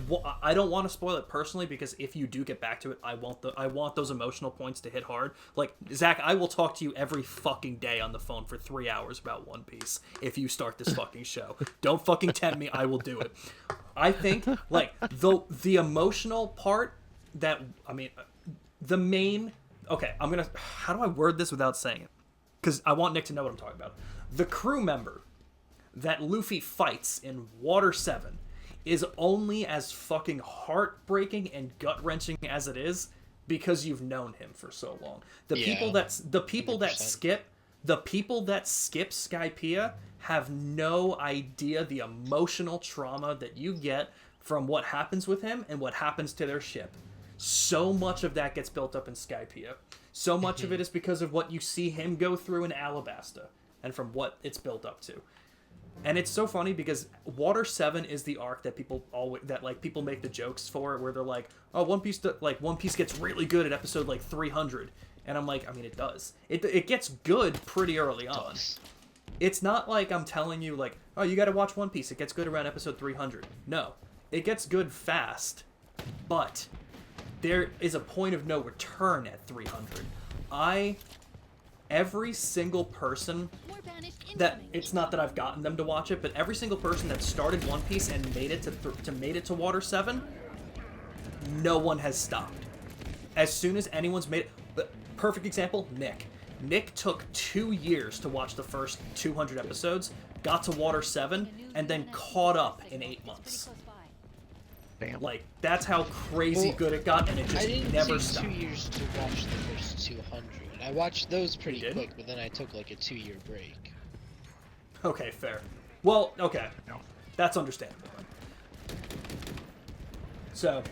don't want to spoil it personally, because if you do get back to it, I want those emotional points to hit hard. Like, Zach, I will talk to you every fucking day on the phone for 3 hours about One Piece if you start this fucking show. Don't fucking tempt me, I will do it. I think, like, the emotional part that, I mean, the main, okay, how do I word this without saying it? Because I want Nick to know what I'm talking about. The crew member that Luffy fights in Water 7 is only as fucking heartbreaking and gut-wrenching as it is because you've known him for so long. The people that 100%. The people that skip Skypiea have no idea the emotional trauma that you get from what happens with him and what happens to their ship. So much of that gets built up in Skypiea. So much of it is because of what you see him go through in Alabasta and from what it's built up to. And it's so funny because Water 7 is the arc that people make the jokes for, where they're like, oh, One Piece gets really good at episode like 300. And I'm like, I mean, it does. It gets good pretty early on. It's not like I'm telling you like, oh, you got to watch One Piece. It gets good around episode 300. No, it gets good fast, but there is a point of no return at 300. Every single person that, it's not that I've gotten them to watch it, but every single person that started One Piece and made it to Water 7, no one has stopped. As soon as anyone's made it, perfect example, Nick. Nick took 2 years to watch the first 200 episodes, got to Water 7, and then caught up in 8 months. Damn. Like, that's how crazy good it got, and it just never stopped. I didn't take 2 years to watch the first 200. I watched those pretty quick, but then I took like a 2-year break. Okay, fair. Well, okay. That's understandable. So,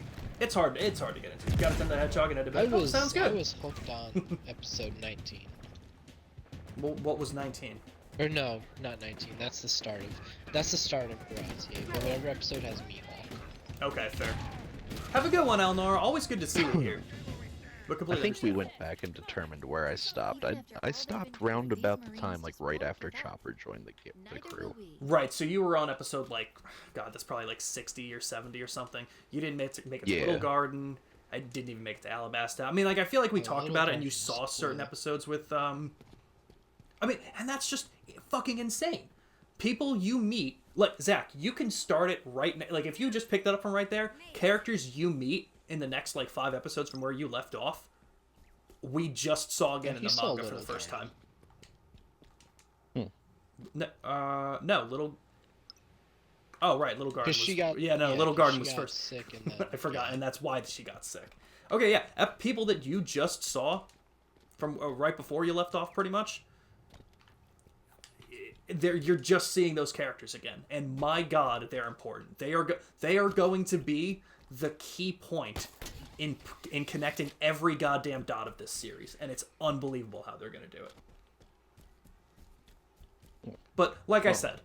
it's hard to get into. You gotta send the hedgehog and head to bed. Sounds good. I was hooked on episode 19. Well, what was 19? Or no, not 19. That's the start of Karate. But whatever episode has Mihawk. Okay, fair. Have a good one, Elnor. Always good to see you here. I think we went back and determined where I stopped. I stopped round about the time, like, right after Chopper joined the crew. Right, so you were on episode, like, God, that's probably like 60 or 70 or something. You didn't make it to Little Garden. I didn't even make it to Alabasta. I mean, like, I feel like we talked about it and you saw certain episodes with, I mean, and that's just fucking insane. People you meet, like, Zach, you can start it right now. Like, if you just pick that up from right there, characters you meet in the next, like, 5 episodes from where you left off, we just saw again in he the saw manga for the Little first time. No, Little... Oh, right, Little Garden was... Because she got... Little 'cause Garden she was got first. sick and then, I forgot, yeah. and that's why she got sick. Okay, yeah, people that you just saw from right before you left off, pretty much, you're just seeing those characters again, and my god, they're important. They are going to be the key point in connecting every goddamn dot of this series, and it's unbelievable how they're going to do it. But like I said,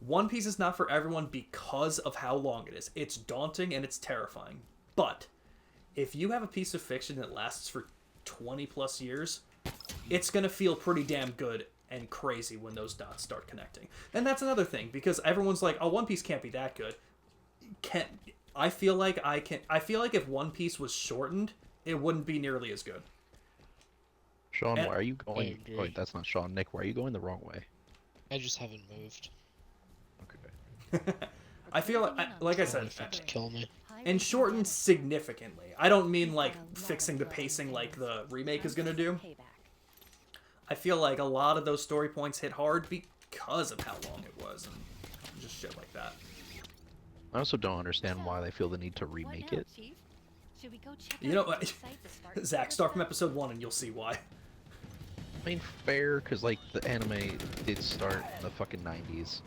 One Piece is not for everyone because of how long it is. It's daunting and it's terrifying. But if you have a piece of fiction that lasts for 20 plus years, it's going to feel pretty damn good and crazy when those dots start connecting. And that's another thing, because everyone's like, oh, One Piece can't be that good. I feel like if One Piece was shortened, it wouldn't be nearly as good. Sean, And- why are you going? agree. Wait, that's not Sean. Nick, why are you going the wrong way? I just haven't moved. Okay. I feel like I Oh, said, if it's kill me. and shortened significantly. I don't mean like fixing the pacing like the remake is gonna do. I feel like a lot of those story points hit hard because of how long it was and just shit like that. I also don't understand why they feel the need to remake it. Should we go check You out know the what? site to start Zach, start from episode 1 and you'll see why. I mean, fair, because like the anime did start in the fucking 90s.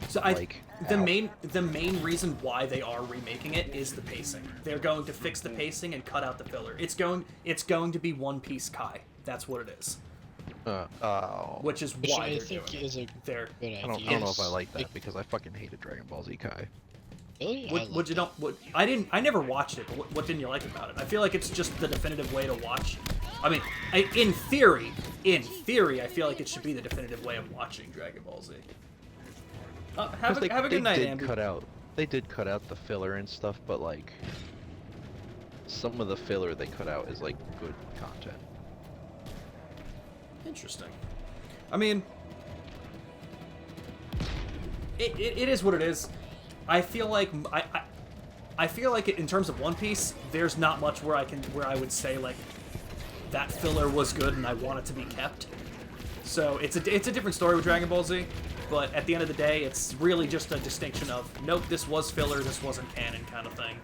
So Like, the ow. main reason why they are remaking it is the pacing. They're going to fix the pacing and cut out the filler. It's going to be One Piece Kai. That's what it is. Oh. Which is Which why I they're think doing is it. a They're good idea. I don't know if I like that because I fucking hated Dragon Ball Z Kai. Really? What you don't? What I never watched it, but what didn't you like about it? I feel like it's just the definitive way to watch. I mean, in theory, I feel like it should be the definitive way of watching Dragon Ball Z. Have a good night, Ambi. They did cut out the filler and stuff, but like some of the filler they cut out is like good content. Interesting. I mean, it is what it is. I feel like I feel like in terms of One Piece, there's not much where I would say like that filler was good and I want it to be kept. So it's a different story with Dragon Ball Z, but at the end of the day, it's really just a distinction of nope, this was filler, this wasn't canon kind of thing.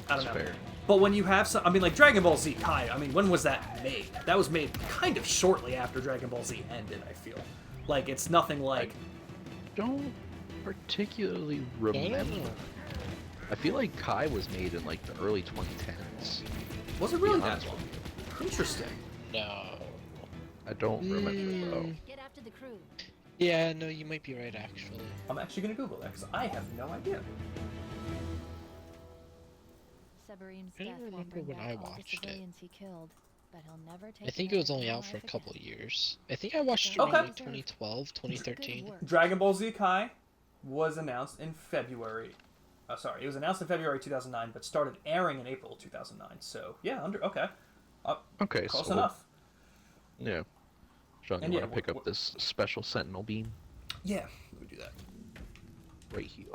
I don't know. That's fair. But when you have some, I mean, like Dragon Ball Z Kai, I mean, when was that made? That was made kind of shortly after Dragon Ball Z ended, I feel. Like, it's nothing like... Don't particularly I don't remember. know. I feel like Kai was made in like the early 2010s. Was it really Be that honest long? with Interesting. No. I don't remember though. Get after the crew. Yeah, no, you might be right, actually. I'm actually going to Google that, because I have no idea. Sabarim's I don't death won't remember bring when back I all the watched it. civilians he killed, but he'll never take I think it was only another out for a life couple again. years. I think I watched it Okay. around 2012, 2013. Good work. Dragon Ball Z Kai was announced in February. Sorry, it was announced in February 2009, but started airing in April 2009. So, yeah, okay. Okay, Close so enough. yeah. Sean, you And yeah, want to pick up this special Sentinel beam Yeah, we would do that. right here?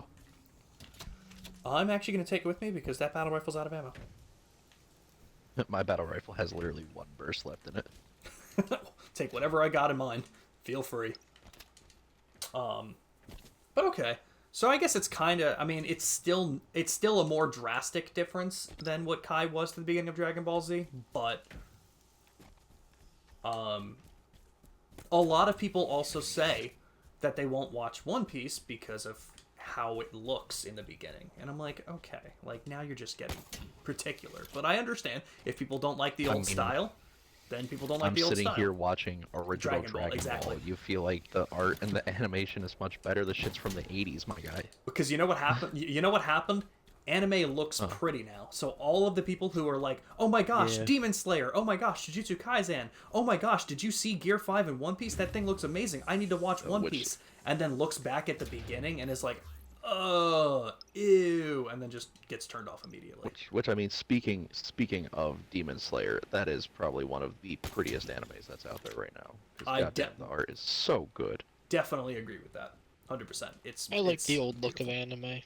I'm actually going to take it with me because that battle rifle's out of ammo. My battle rifle has literally 1 burst left in it. Take whatever I got in mind. Feel free. But okay. So I guess it's kind of, I mean, it's still a more drastic difference than what Kai was at the beginning of Dragon Ball Z, but a lot of people also say that they won't watch One Piece because of how it looks in the beginning. And I'm like, okay, like now you're just getting particular. But I understand if people don't like the I old mean, style, then people don't like I'm the old sitting style. here watching original Dragon Ball, Dragon exactly. Ball. You feel like the art and the animation is much better. The shit's from the 80s, my guy. Because you know what happened? You know what happened? Anime looks pretty now. So all of the people who are like, oh my gosh, Yeah. Demon Slayer. Oh my gosh, Jujutsu Kaisen. Oh my gosh, did you see Gear 5 in One Piece? That thing looks amazing. I need to watch One which- Piece. And then looks back at the beginning and is like, ew, and then just gets turned off immediately. Which I mean, speaking of Demon Slayer, that is probably one of the prettiest animes that's out there right now. 'Cause I goddamn, the art is so good. Definitely agree with that. 100%. I like it's the old look of beautiful. anime.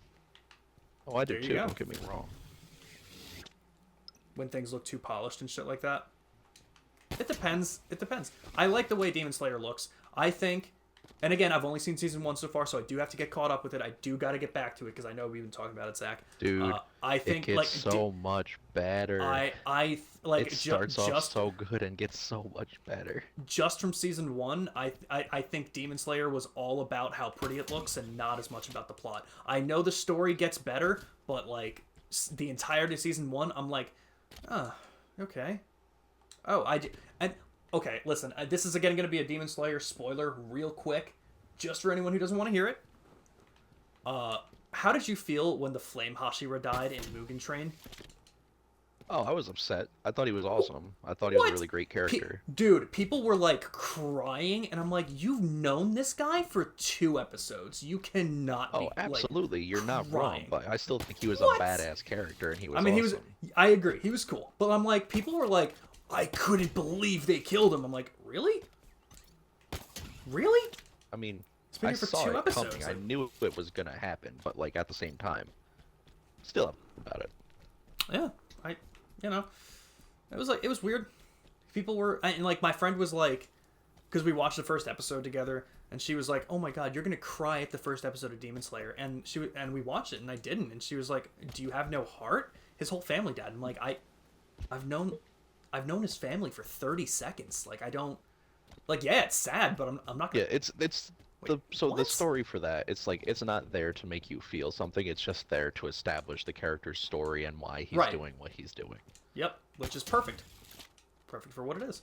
Oh, I do There you too. go. Don't get me wrong. When things look too polished and shit like that. It depends. It depends. I like the way Demon Slayer looks. I think, and again, I've only seen season 1 so far, so I do have to get caught up with it. I do got to get back to it because I know we've been talking about it, Zach. Dude, I think it gets like so much better. like it starts off so good and gets so much better. just from season 1, I think Demon Slayer was all about how pretty it looks and not as much about the plot. I know the story gets better, but like the entirety of season 1, I'm like, okay. And okay, listen, this is again going to be a Demon Slayer spoiler real quick, just for anyone who doesn't want to hear it. How did you feel when the Flame Hashira died in Mugen Train? Oh, I was upset. I thought he was awesome. I thought he was What? a really great character. Dude, people were like crying, and I'm like, you've known this guy for 2 episodes. You cannot be, Oh, absolutely. You're not wrong, crying. but I still think he was What? a badass character, and he was I mean, awesome. I agree, he was cool. But I'm like, people were like, I couldn't believe they killed him. I'm like, really? Really? I mean, It's been I here for saw 2 it episodes. coming. I like- knew it was gonna happen, but like at the same time, still upset about it. Yeah, it was weird. People were, and like my friend was like, because we watched the first episode together, and she was like, "Oh my god, you're gonna cry at the first episode of Demon Slayer," and and we watched it, and I didn't, and she was like, "Do you have no heart?" His whole family died. I'm like, I've known his family for 30 seconds. Like I don't, like yeah, it's sad, but I'm not gonna. Yeah, it's Wait, the what? story for that. It's like it's not there to make you feel something. It's just there to establish the character's story and why he's Right. doing what he's doing. Yep, which is perfect. Perfect for what it is.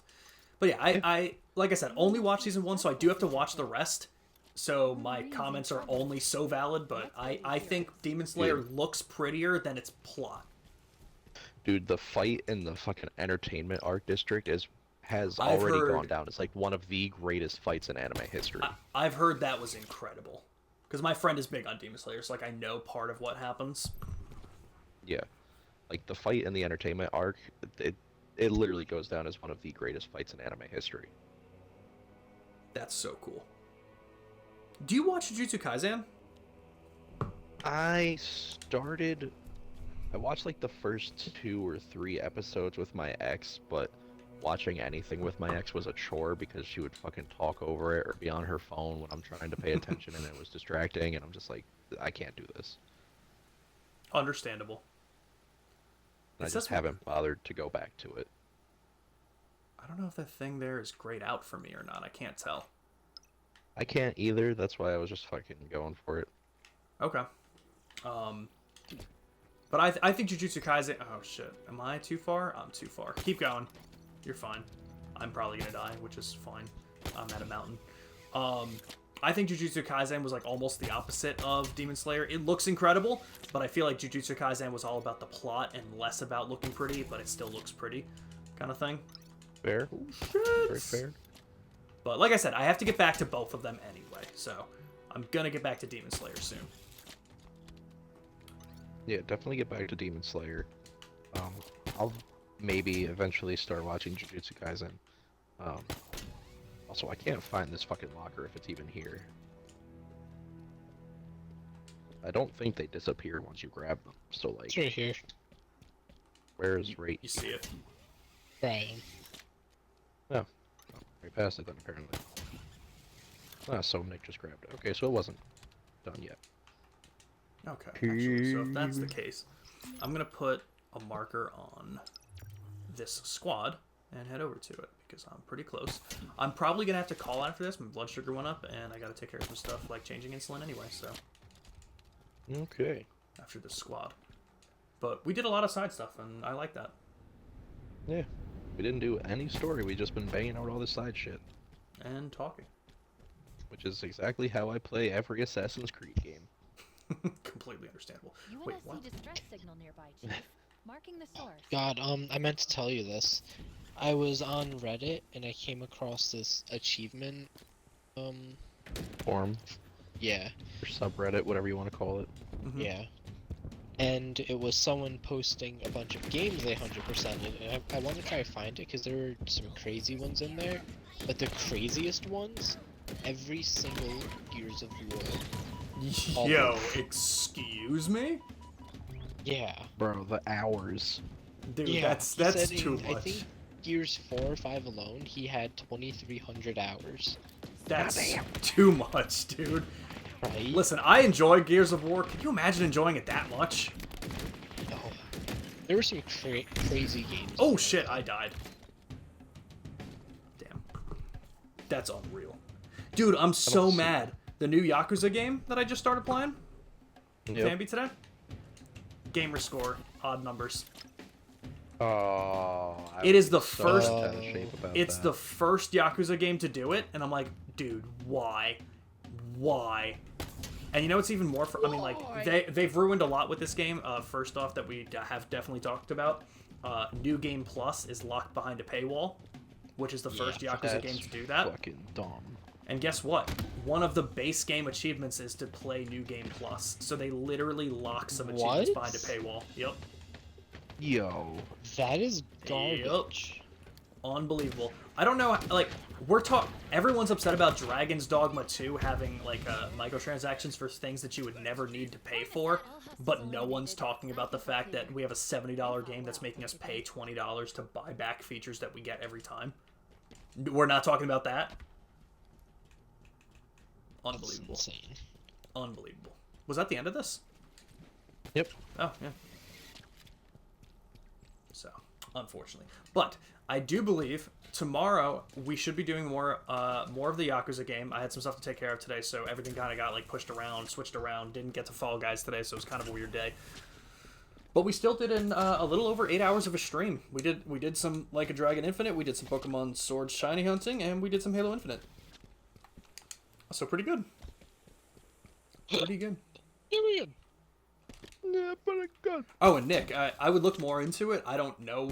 But yeah, I like I said, only watched season 1, so I do have to watch the rest. So my comments are only so valid, but I think Demon Slayer looks prettier than its plot. Dude, the fight in the fucking entertainment art district has I've already heard- gone down. It's like one of the greatest fights in anime history. I've heard that was incredible. Because my friend is big on Demon Slayer, so like I know part of what happens. Yeah. Like the fight in the entertainment arc, it literally goes down as one of the greatest fights in anime history. That's so cool. Do you watch Jujutsu Kaisen? I watched like the first 2 or 3 episodes with my ex, but watching anything with my ex was a chore because she would fucking talk over it or be on her phone when I'm trying to pay attention and it was distracting, and I'm just like, I can't do this. Understandable. And I It's just just what- haven't bothered to go back to it. I don't know if that thing there is grayed out for me or not. I can't tell. I can't either, that's why I was just fucking going for it. Okay. But I think Jujutsu Kaisen... Oh, shit. Am I too far? I'm too far. Keep going. You're fine. I'm probably gonna die, which is fine. I'm at a mountain. I think Jujutsu Kaisen was like almost the opposite of Demon Slayer. It looks incredible, but I feel like Jujutsu Kaisen was all about the plot and less about looking pretty, but it still looks pretty kind of thing. Fair. Oh, shit. Very fair. But like I said, I have to get back to both of them anyway, so I'm gonna get back to Demon Slayer soon. Yeah, definitely get back to Demon Slayer. I'll maybe eventually start watching Jujutsu Kaisen. Also, I can't find this fucking locker if it's even here. I don't think they disappear once you grab them. So like, It's right here. where is right? You see it. Brian. Right past it then apparently. Ah, so Nick just grabbed it. Okay, so it wasn't done yet. Okay, actually, so if that's the case, I'm gonna put a marker on this squad and head over to it because I'm pretty close. I'm probably gonna have to call after this. My blood sugar went up, and I gotta take care of some stuff like changing insulin anyway. So Okay. after this squad, but we did a lot of side stuff, and I like that. Yeah. We didn't do any story, we just been banging out all this side shit. And talking. Which is exactly how I play every Assassin's Creed game. Completely understandable. UNSC Wait, what? distress signal nearby, Chief. Marking the source. God, I meant to tell you this. I was on Reddit and I came across this achievement. Form. Yeah, Or subreddit, whatever you want to call it. Mhm. yeah. And it was someone posting a bunch of games they 100%ed, and I want to try to find it because there were some crazy ones in there. But the craziest ones, every single Gears of War. Yo, excuse me, Yeah. Bro, the hours. dude. Yeah, that's he said too in, I much. think Gears 4 or 5 alone, he had 2,300 hours. That's too much, dude. Right? Listen, I enjoy Gears of War. Can you imagine enjoying it that much? No. There were some crazy games. in Oh there. shit, I died. Damn. That's unreal. Dude, I'm so see- mad. The new Yakuza game that I just started playing, Yep. Bambi today. Gamer score, odd numbers. Oh, I It is the was so first- bent out of shape about It's that. the first Yakuza game to do it, and I'm like, dude, why? Why? And you know what's even more for? I mean, like they've ruined a lot with this game. First off, that we have definitely talked about. New Game Plus is locked behind a paywall, which is the first Yeah, Yakuza That's game to do that. fucking dumb. And guess what? One of the base game achievements is to play New Game Plus. So they literally lock some achievements What? behind a paywall. Yep. Yo. That is garbage. Unbelievable. I don't know, like, everyone's upset about Dragon's Dogma 2 having, like, microtransactions for things that you would never need to pay for, but no one's talking about the fact that we have a $70 game that's making us pay $20 to buy back features that we get every time. We're not talking about that? That's Unbelievable. insane. Unbelievable. Was that the end of this? Yep. Oh, yeah. So, unfortunately. But I do believe tomorrow we should be doing more of the Yakuza game. I had some stuff to take care of today, so everything kind of got like pushed around, switched around. Didn't get to Fall Guys today, so it was kind of a weird day. But we still did in a little over 8 hours of a stream. We did some Like a Dragon Infinite, we did some Pokemon Sword Shiny hunting, and we did some Halo Infinite. So pretty good. Pretty good. Yeah, we good. Yeah, pretty good. Oh, and Nick, I would look more into it. I don't know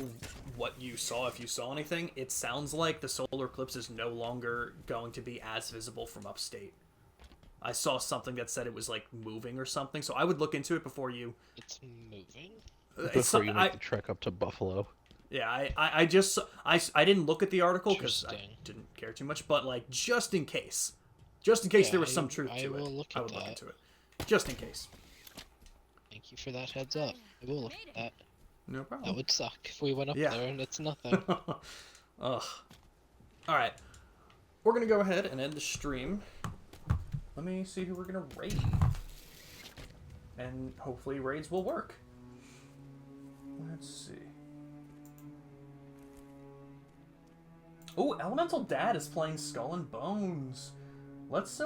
what you saw, if you saw anything. It sounds like the solar eclipse is no longer going to be as visible from upstate. I saw something that said it was, like, moving or something, so I would look into it before you... It's moving. Before you make the trek up to Buffalo. Yeah, I just... I didn't look at the article because I Interesting. didn't care too much, but, like, just in case. Just in case Yeah, there was some truth I to it. will look I at would look that. into it. Just in case. Thank you for that heads up. I will look at that. No That problem. would suck if we went up Yeah. there and it's nothing. Ugh. Alright. We're gonna go ahead and end the stream. Let me see who we're gonna raid. And hopefully raids will work. Let's see. Oh, Elemental Dad is playing Skull and Bones. Let's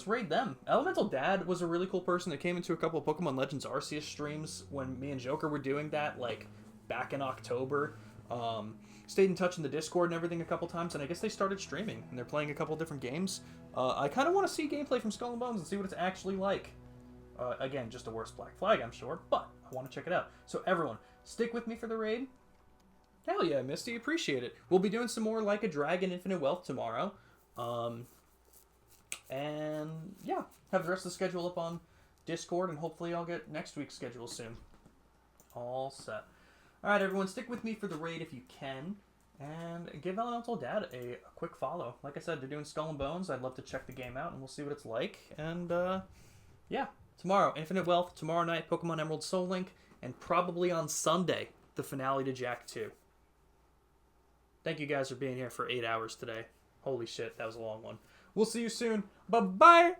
raid them. Elemental Dad was a really cool person that came into a couple of Pokemon Legends Arceus streams when me and Joker were doing that, like, back in October. Stayed in touch in the Discord and everything a couple times, and I guess they started streaming, and they're playing a couple different games. I kind of want to see gameplay from Skull and Bones and see what it's actually like. Again, just a worse Black Flag, I'm sure, but I want to check it out. So everyone, stick with me for the raid. Hell yeah, Misty, appreciate it. We'll be doing some more Like a Dragon Infinite Wealth tomorrow. And yeah, have the rest of the schedule up on Discord, and hopefully I'll get next week's schedule soon. All set. Alright, everyone, stick with me for the raid if you can, and give Elemental Dad a quick follow. Like I said, they're doing Skull and Bones. I'd love to check the game out, and we'll see what it's like. And yeah, tomorrow, Infinite Wealth. Tomorrow night, Pokemon Emerald Soul Link. And probably on Sunday, the finale to Jack 2. Thank you guys for being here for 8 hours today. Holy shit, that was a long one. We'll see you soon. Bye-bye!